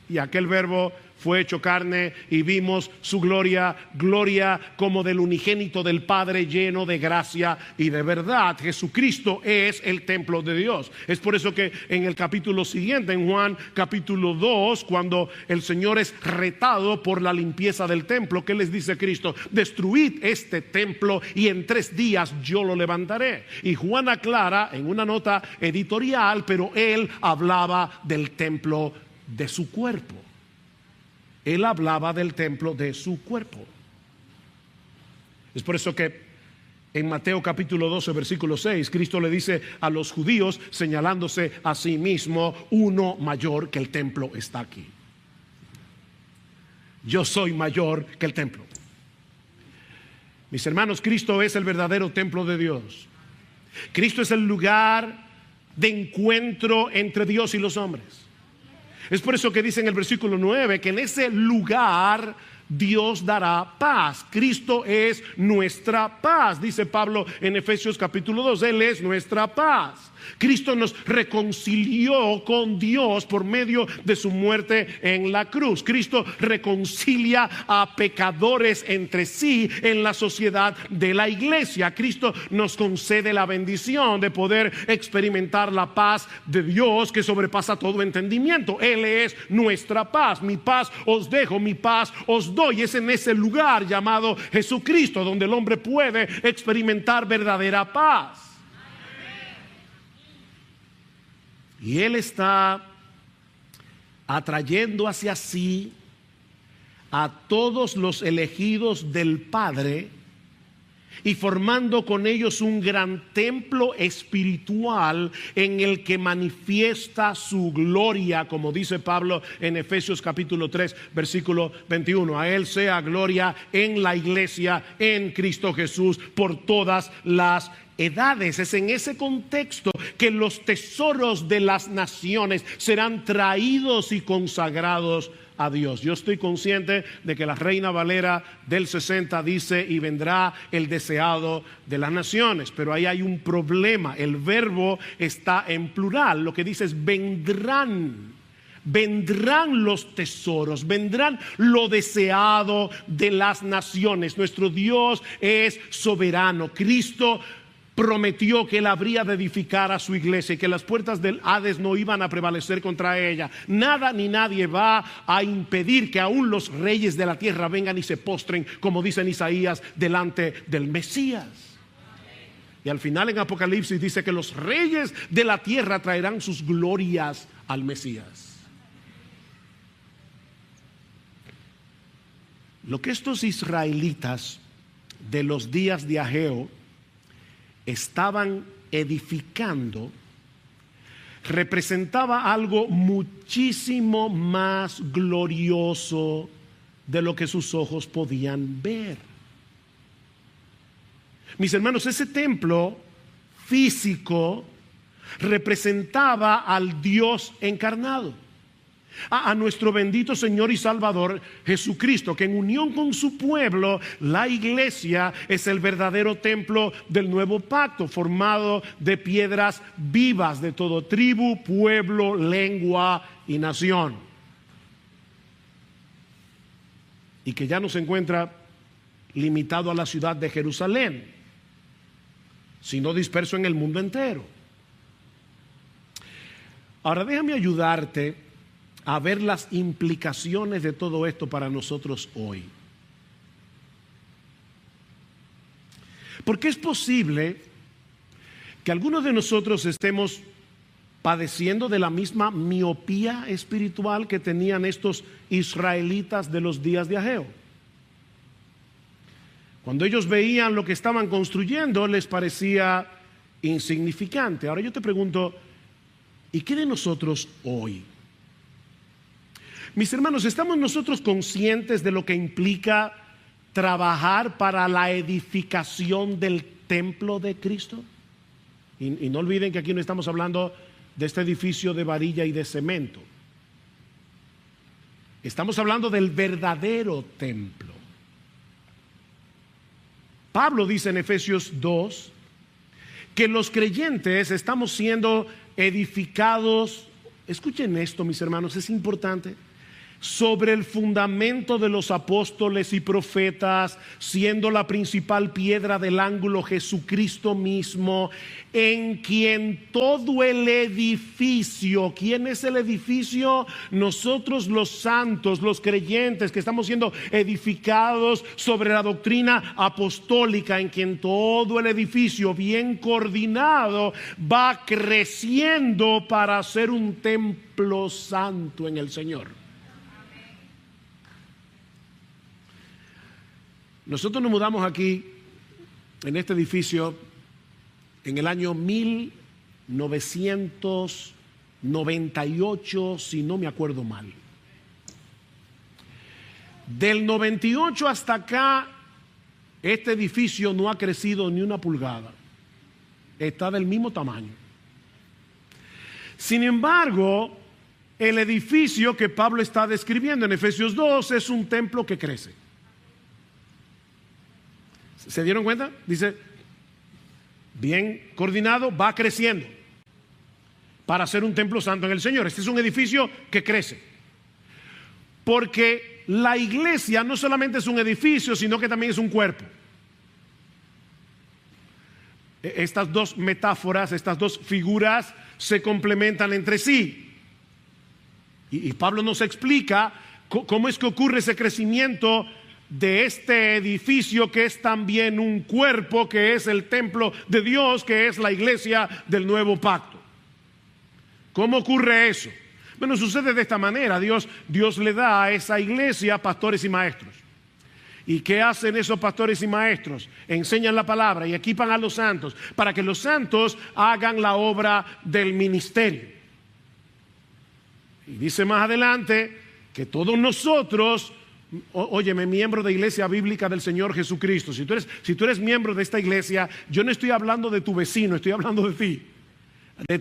Y aquel verbo fue hecho carne y vimos su gloria, gloria como del unigénito del Padre, lleno de gracia y de verdad. Jesucristo es el templo de Dios. Es por eso que en el capítulo siguiente, en Juan capítulo 2, cuando el Señor es retado por la limpieza del templo, ¿qué les dice Cristo? Destruid este templo y en 3 días yo lo levantaré. Y Juan aclara en una nota editorial, pero él hablaba del templo de su cuerpo. Él hablaba del templo de su cuerpo. Es por eso que en Mateo capítulo 12, versículo 6, Cristo le dice a los judíos, señalándose a sí mismo: uno mayor que el templo está aquí. Yo soy mayor que el templo. Mis hermanos, Cristo es el verdadero templo de Dios. Cristo es el lugar de encuentro entre Dios y los hombres. Es por eso que dice en el versículo 9 que en ese lugar Dios dará paz. Cristo es nuestra paz, dice Pablo en Efesios capítulo 2. Él es nuestra paz. Cristo nos reconcilió con Dios por medio de su muerte en la cruz. Cristo reconcilia a pecadores entre sí en la sociedad de la iglesia. Cristo nos concede la bendición de poder experimentar la paz de Dios que sobrepasa todo entendimiento. Él es nuestra paz. Mi paz os dejo, mi paz os doy. Es en ese lugar llamado Jesucristo donde el hombre puede experimentar verdadera paz. Y Él está atrayendo hacia sí a todos los elegidos del Padre y formando con ellos un gran templo espiritual en el que manifiesta su gloria, como dice Pablo en Efesios capítulo 3, versículo 21. A Él sea gloria en la iglesia, en Cristo Jesús, por todas las edades. Es en ese contexto que los tesoros de las naciones serán traídos y consagrados a Dios. Yo estoy consciente de que la Reina Valera del 60 dice: y vendrá el deseado de las naciones, pero ahí hay un problema. El verbo está en plural. Lo que dice es vendrán. Vendrán los tesoros, vendrán lo deseado de las naciones. Nuestro Dios es soberano. Cristo prometió que él habría de edificar a su iglesia y que las puertas del Hades no iban a prevalecer contra ella. Nada ni nadie va a impedir que aún los reyes de la tierra vengan y se postren, como dice en Isaías, delante del Mesías. Y al final en Apocalipsis dice que los reyes de la tierra traerán sus glorias al Mesías. Lo que estos israelitas de los días de Ageo estaban edificando representaba algo muchísimo más glorioso de lo que sus ojos podían ver. Mis hermanos, ese templo físico representaba al Dios encarnado, a nuestro bendito Señor y Salvador Jesucristo, que en unión con su pueblo, la iglesia, es el verdadero templo del nuevo pacto, formado de piedras vivas de todo tribu, pueblo, lengua y nación, y que ya no se encuentra limitado a la ciudad de Jerusalén, sino disperso en el mundo entero. Ahora déjame ayudarte a ver las implicaciones de todo esto para nosotros hoy. Porque es posible que algunos de nosotros estemos padeciendo de la misma miopía espiritual que tenían estos israelitas de los días de Ageo. Cuando ellos veían lo que estaban construyendo, les parecía insignificante. Ahora yo te pregunto, ¿y qué de nosotros hoy? Mis hermanos, ¿estamos nosotros conscientes de lo que implica trabajar para la edificación del templo de Cristo? Y no olviden que aquí no estamos hablando de este edificio de varilla y de cemento. Estamos hablando del verdadero templo. Pablo dice en Efesios 2 que los creyentes estamos siendo edificados, escuchen esto mis hermanos, es importante, sobre el fundamento de los apóstoles y profetas, siendo la principal piedra del ángulo Jesucristo mismo, en quien todo el edificio, ¿quién es el edificio? Nosotros los santos, los creyentes que estamos siendo edificados sobre la doctrina apostólica, en quien todo el edificio bien coordinado va creciendo para ser un templo santo en el Señor. Nosotros nos mudamos aquí, en este edificio, en el año 1998, si no me acuerdo mal. Del 98 hasta acá, este edificio no ha crecido ni una pulgada. Está del mismo tamaño. Sin embargo, el edificio que Pablo está describiendo en Efesios 2 es un templo que crece. ¿Se dieron cuenta? Dice, bien coordinado, va creciendo para ser un templo santo en el Señor. Este es un edificio que crece. Porque la iglesia no solamente es un edificio, sino que también es un cuerpo. Estas dos metáforas, estas dos figuras se complementan entre sí. Y Pablo nos explica cómo es que ocurre ese crecimiento de este edificio que es también un cuerpo, que es el templo de Dios, que es la iglesia del nuevo pacto. ¿Cómo ocurre eso? Bueno, sucede de esta manera. Dios le da a esa iglesia pastores y maestros. ¿Y qué hacen esos pastores y maestros? Enseñan la palabra y equipan a los santos para que los santos hagan la obra del ministerio. Y dice más adelante que todos nosotros, óyeme, miembro de Iglesia Bíblica del Señor Jesucristo, si tú eres miembro de esta iglesia, yo no estoy hablando de tu vecino, estoy hablando de ti. De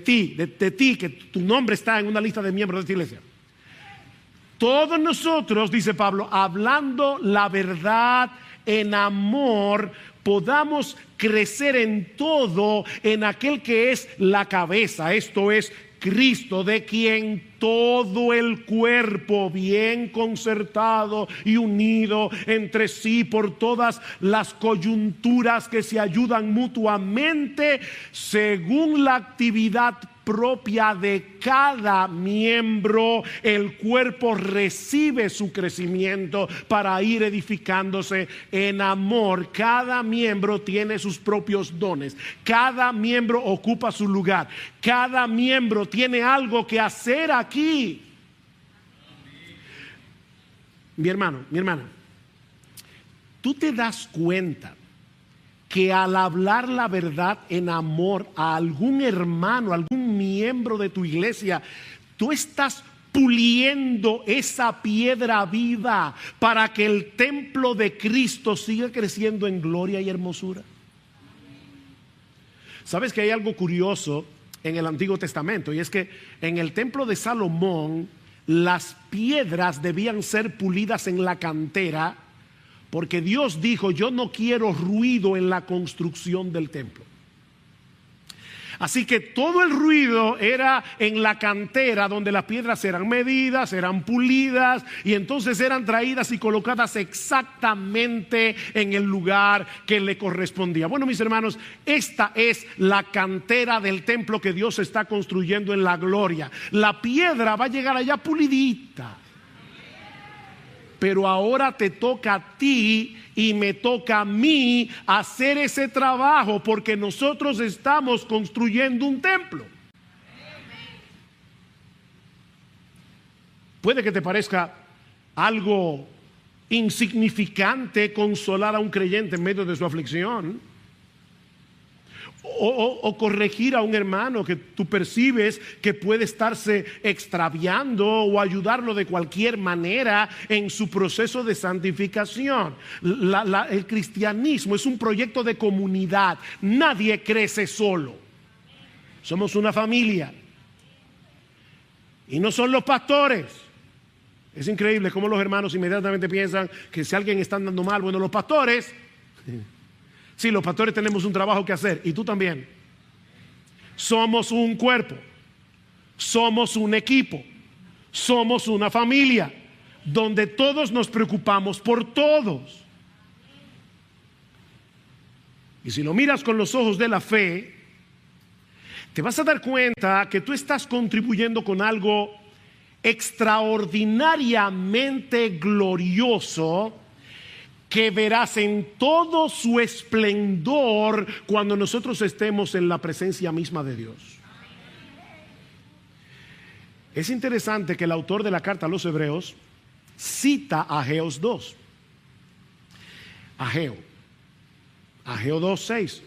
ti, que tu nombre está en una lista de miembros de esta iglesia. Todos nosotros, dice Pablo, hablando la verdad en amor, podamos crecer en todo en aquel que es la cabeza, esto es Cristo, de quien todo el cuerpo bien concertado y unido entre sí por todas las coyunturas que se ayudan mutuamente según la actividad propia de cada miembro, el cuerpo recibe su crecimiento para ir edificándose en amor. Cada miembro tiene sus propios dones, cada miembro ocupa su lugar, cada miembro tiene algo que hacer aquí. Mi hermano, mi hermana, tú te das cuenta que al hablar la verdad en amor a algún hermano, a algún miembro de tu iglesia, tú estás puliendo esa piedra viva para que el templo de Cristo siga creciendo en gloria y hermosura. ¿Sabes que hay algo curioso en el Antiguo Testamento? Y es que en el templo de Salomón las piedras debían ser pulidas en la cantera, porque Dios dijo: yo no quiero ruido en la construcción del templo. Así que todo el ruido era en la cantera, donde las piedras eran medidas, eran pulidas y entonces eran traídas y colocadas exactamente en el lugar que le correspondía. Bueno, mis hermanos, esta es la cantera del templo que Dios está construyendo en la gloria. La piedra va a llegar allá pulidita. Pero ahora te toca a ti y me toca a mí hacer ese trabajo, porque nosotros estamos construyendo un templo. Puede que te parezca algo insignificante consolar a un creyente en medio de su aflicción, o corregir a un hermano que tú percibes que puede estarse extraviando, o ayudarlo de cualquier manera en su proceso de santificación. El cristianismo es un proyecto de comunidad. Nadie crece solo. Somos una familia. Y no son los pastores. Es increíble cómo los hermanos inmediatamente piensan que si alguien está andando mal, bueno, los pastores. Sí, los pastores tenemos un trabajo que hacer, y tú también. Somos un cuerpo, somos un equipo, somos una familia donde todos nos preocupamos por todos. Y si lo miras con los ojos de la fe, te vas a dar cuenta que tú estás contribuyendo con algo extraordinariamente glorioso, que verás en todo su esplendor cuando nosotros estemos en la presencia misma de Dios. Es interesante que el autor de la carta a los Hebreos cita a Ageos 2. Ageo 2:6.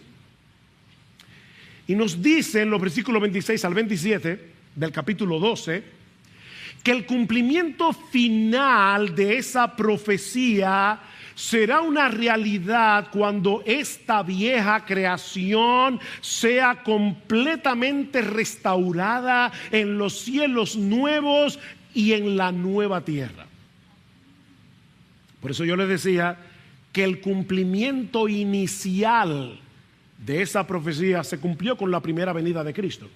Y nos dice en los versículos 26 al 27 del capítulo 12 que el cumplimiento final de esa profecía será una realidad cuando esta vieja creación sea completamente restaurada en los cielos nuevos y en la nueva tierra. Por eso yo les decía que el cumplimiento inicial de esa profecía se cumplió con la primera venida de Cristo.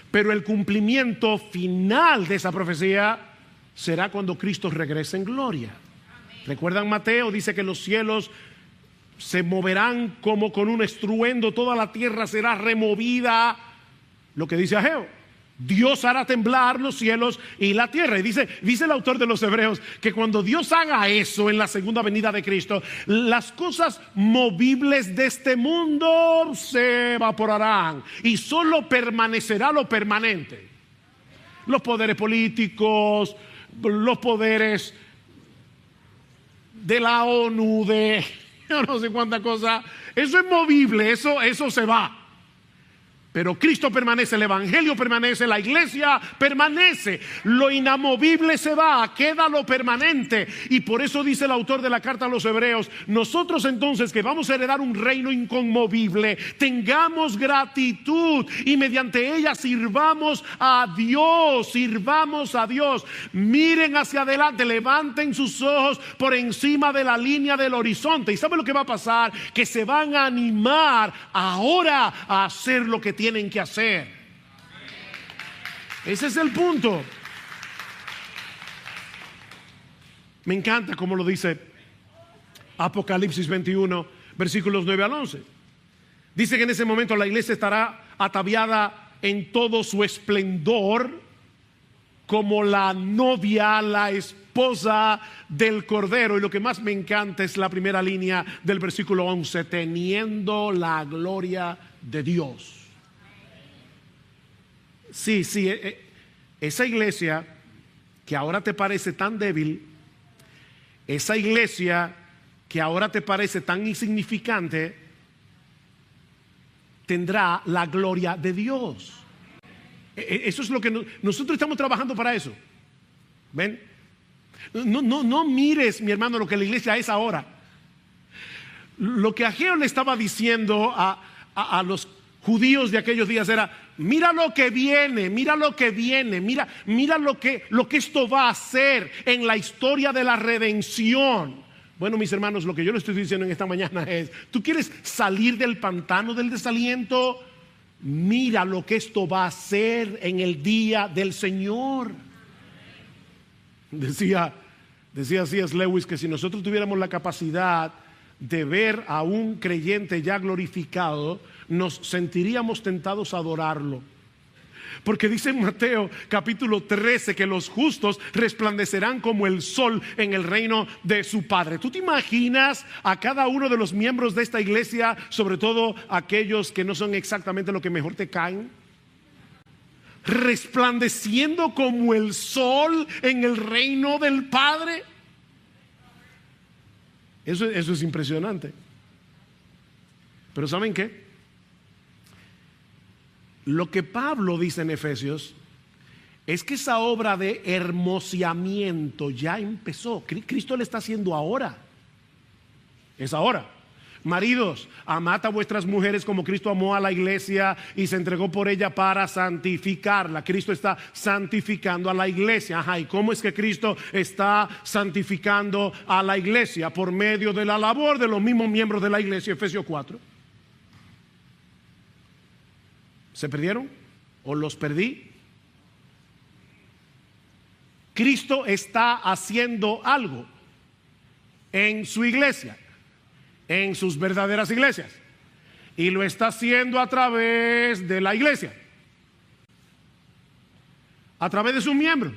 Pero el cumplimiento final de esa profecía será cuando Cristo regrese en gloria. ¿Recuerdan Mateo? Dice que los cielos se moverán como con un estruendo, toda la tierra será removida. Lo que dice Ageo: Dios hará temblar los cielos y la tierra. Y dice el autor de los Hebreos que cuando Dios haga eso en la segunda venida de Cristo, las cosas movibles de este mundo se evaporarán y solo permanecerá lo permanente. Los poderes políticos, los poderes de la ONU, de yo no sé cuánta cosa. Eso es movible, eso se va. Pero Cristo permanece, el Evangelio permanece, la iglesia permanece. Lo inamovible se va, queda lo permanente. Y por eso dice el autor de la carta a los Hebreos: nosotros entonces, que vamos a heredar un reino inconmovible, tengamos gratitud y mediante ella sirvamos a Dios. Miren hacia adelante, levanten sus ojos por encima de la línea del horizonte. ¿Y saben lo que va a pasar? Que se van a animar ahora a hacer lo que tienen que hacer. Ese es el punto. Me encanta como lo dice Apocalipsis 21, versículos 9 al 11. Dice que en ese momento la iglesia estará ataviada en todo su esplendor, como la novia, la esposa del Cordero. Y lo que más me encanta es la primera línea del versículo 11, teniendo la gloria de Dios. Sí, esa iglesia que ahora te parece tan débil, esa iglesia que ahora te parece tan insignificante, tendrá la gloria de Dios. Eso es lo que nosotros estamos trabajando para eso. ¿Ven? No mires, mi hermano, lo que la iglesia es ahora. Lo que Ageo le estaba diciendo a los judíos de aquellos días era: mira lo que viene, mira lo que viene, mira lo que esto va a hacer en la historia de la redención. Bueno, mis hermanos, lo que yo le estoy diciendo en esta mañana es: ¿tú quieres salir del pantano del desaliento? Mira lo que esto va a hacer en el día del Señor. Decía C.S. Lewis que si nosotros tuviéramos la capacidad de ver a un creyente ya glorificado, nos sentiríamos tentados a adorarlo. Porque dice en Mateo capítulo 13 que los justos resplandecerán como el sol en el reino de su Padre. ¿Tú te imaginas a cada uno de los miembros de esta iglesia, sobre todo aquellos que no son exactamente lo que mejor te caen, resplandeciendo como el sol en el reino del Padre? Eso es impresionante. Pero ¿saben qué? Lo que Pablo dice en Efesios es que esa obra de hermoseamiento ya empezó. Cristo le está haciendo ahora. Es ahora. Maridos, amad a vuestras mujeres como Cristo amó a la iglesia y se entregó por ella para santificarla. Cristo está santificando a la iglesia. Ajá, ¿y cómo es que Cristo está santificando a la iglesia? Por medio de la labor de los mismos miembros de la iglesia. Efesios 4. ¿Se perdieron? ¿O los perdí? Cristo está haciendo algo en su iglesia, en sus verdaderas iglesias, y lo está haciendo a través de la iglesia, a través de sus miembros.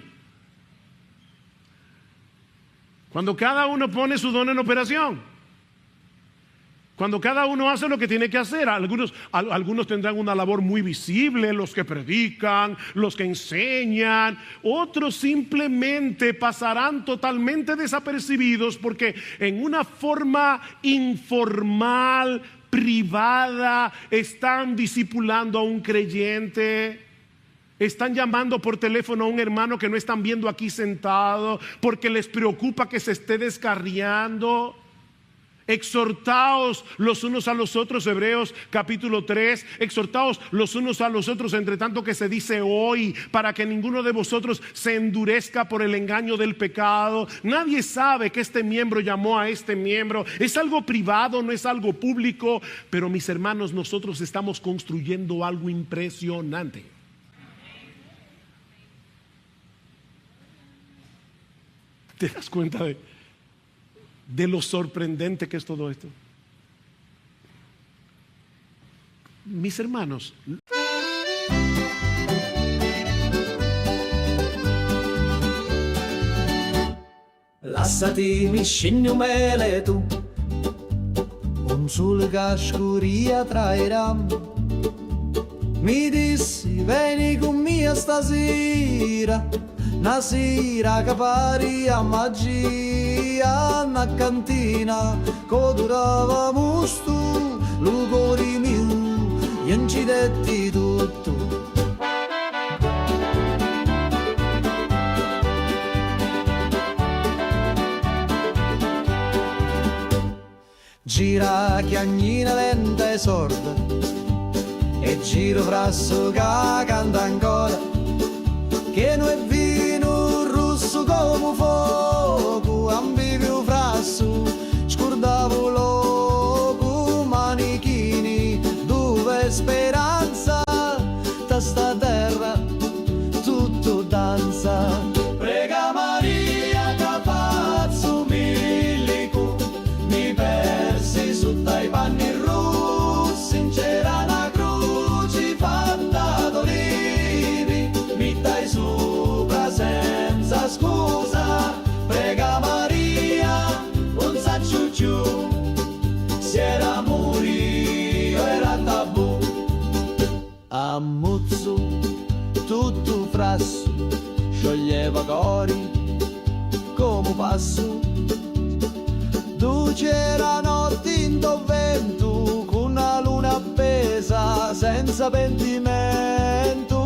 Cuando cada uno pone su don en operación, cuando cada uno hace lo que tiene que hacer. Algunos tendrán una labor muy visible, los que predican, los que enseñan. Otros simplemente pasarán totalmente desapercibidos porque en una forma informal, privada, están discipulando a un creyente. Están llamando por teléfono a un hermano que no están viendo aquí sentado porque les preocupa que se esté descarriando. Exhortaos los unos a los otros, Hebreos capítulo 3, exhortaos los unos a los otros entre tanto que se dice hoy, para que ninguno de vosotros se endurezca por el engaño del pecado. Nadie sabe que este miembro llamó a este miembro. Es algo privado, no es algo público. Pero mis hermanos, nosotros estamos construyendo algo impresionante. ¿Te das cuenta de lo sorprendente que es todo esto? Mis hermanos, Lasciati scegli un mele tu, un sul cascuria trairà. Mi dissi vieni con me stasera, una sera che pari a magia, una cantina che durava musto, lo cuore mio, e non ci detti tutto. Gira chiagnina lenta e sorda, e giro frasso che canta ancora, che non è vino rosso come fuoco, ambivio frasso, scordavo loco, manichini, dove speranza, da sta terra, tu chiedeva cori come passo. Tu c'era notte in vento con una luna appesa senza pentimento.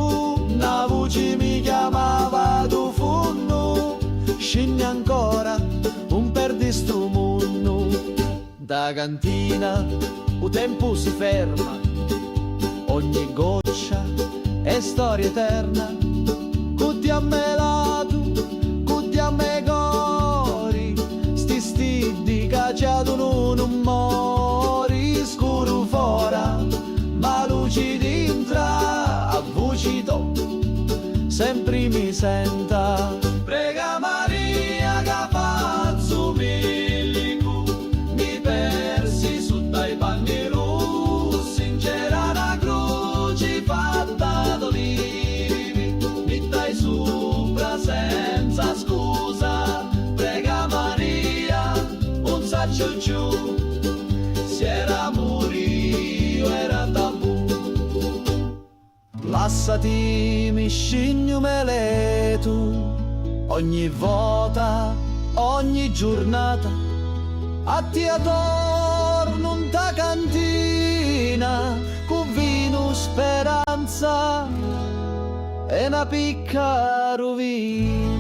Una voce mi chiamava tu funno, scendi ancora un perdi sto mondo. Da cantina il tempo si ferma, ogni goccia è storia eterna. Cutti a me lato, cutti a me cori, sti stidi cacciato non mori. Scuro fora, ma luci dintra, a voci to, sempre mi senta. Prega Maria che pazzo milico, mi persi su dai panni rossi, c'era una croce fatta d'olivi, mi dai sopra senza scusa. Prega Maria, un saccio giù, se era morio era tabù. Lassati mi scigno meletu, ogni volta, ogni giornata, a ti attorno in ta cantina, con vino speranza e una picca rovina.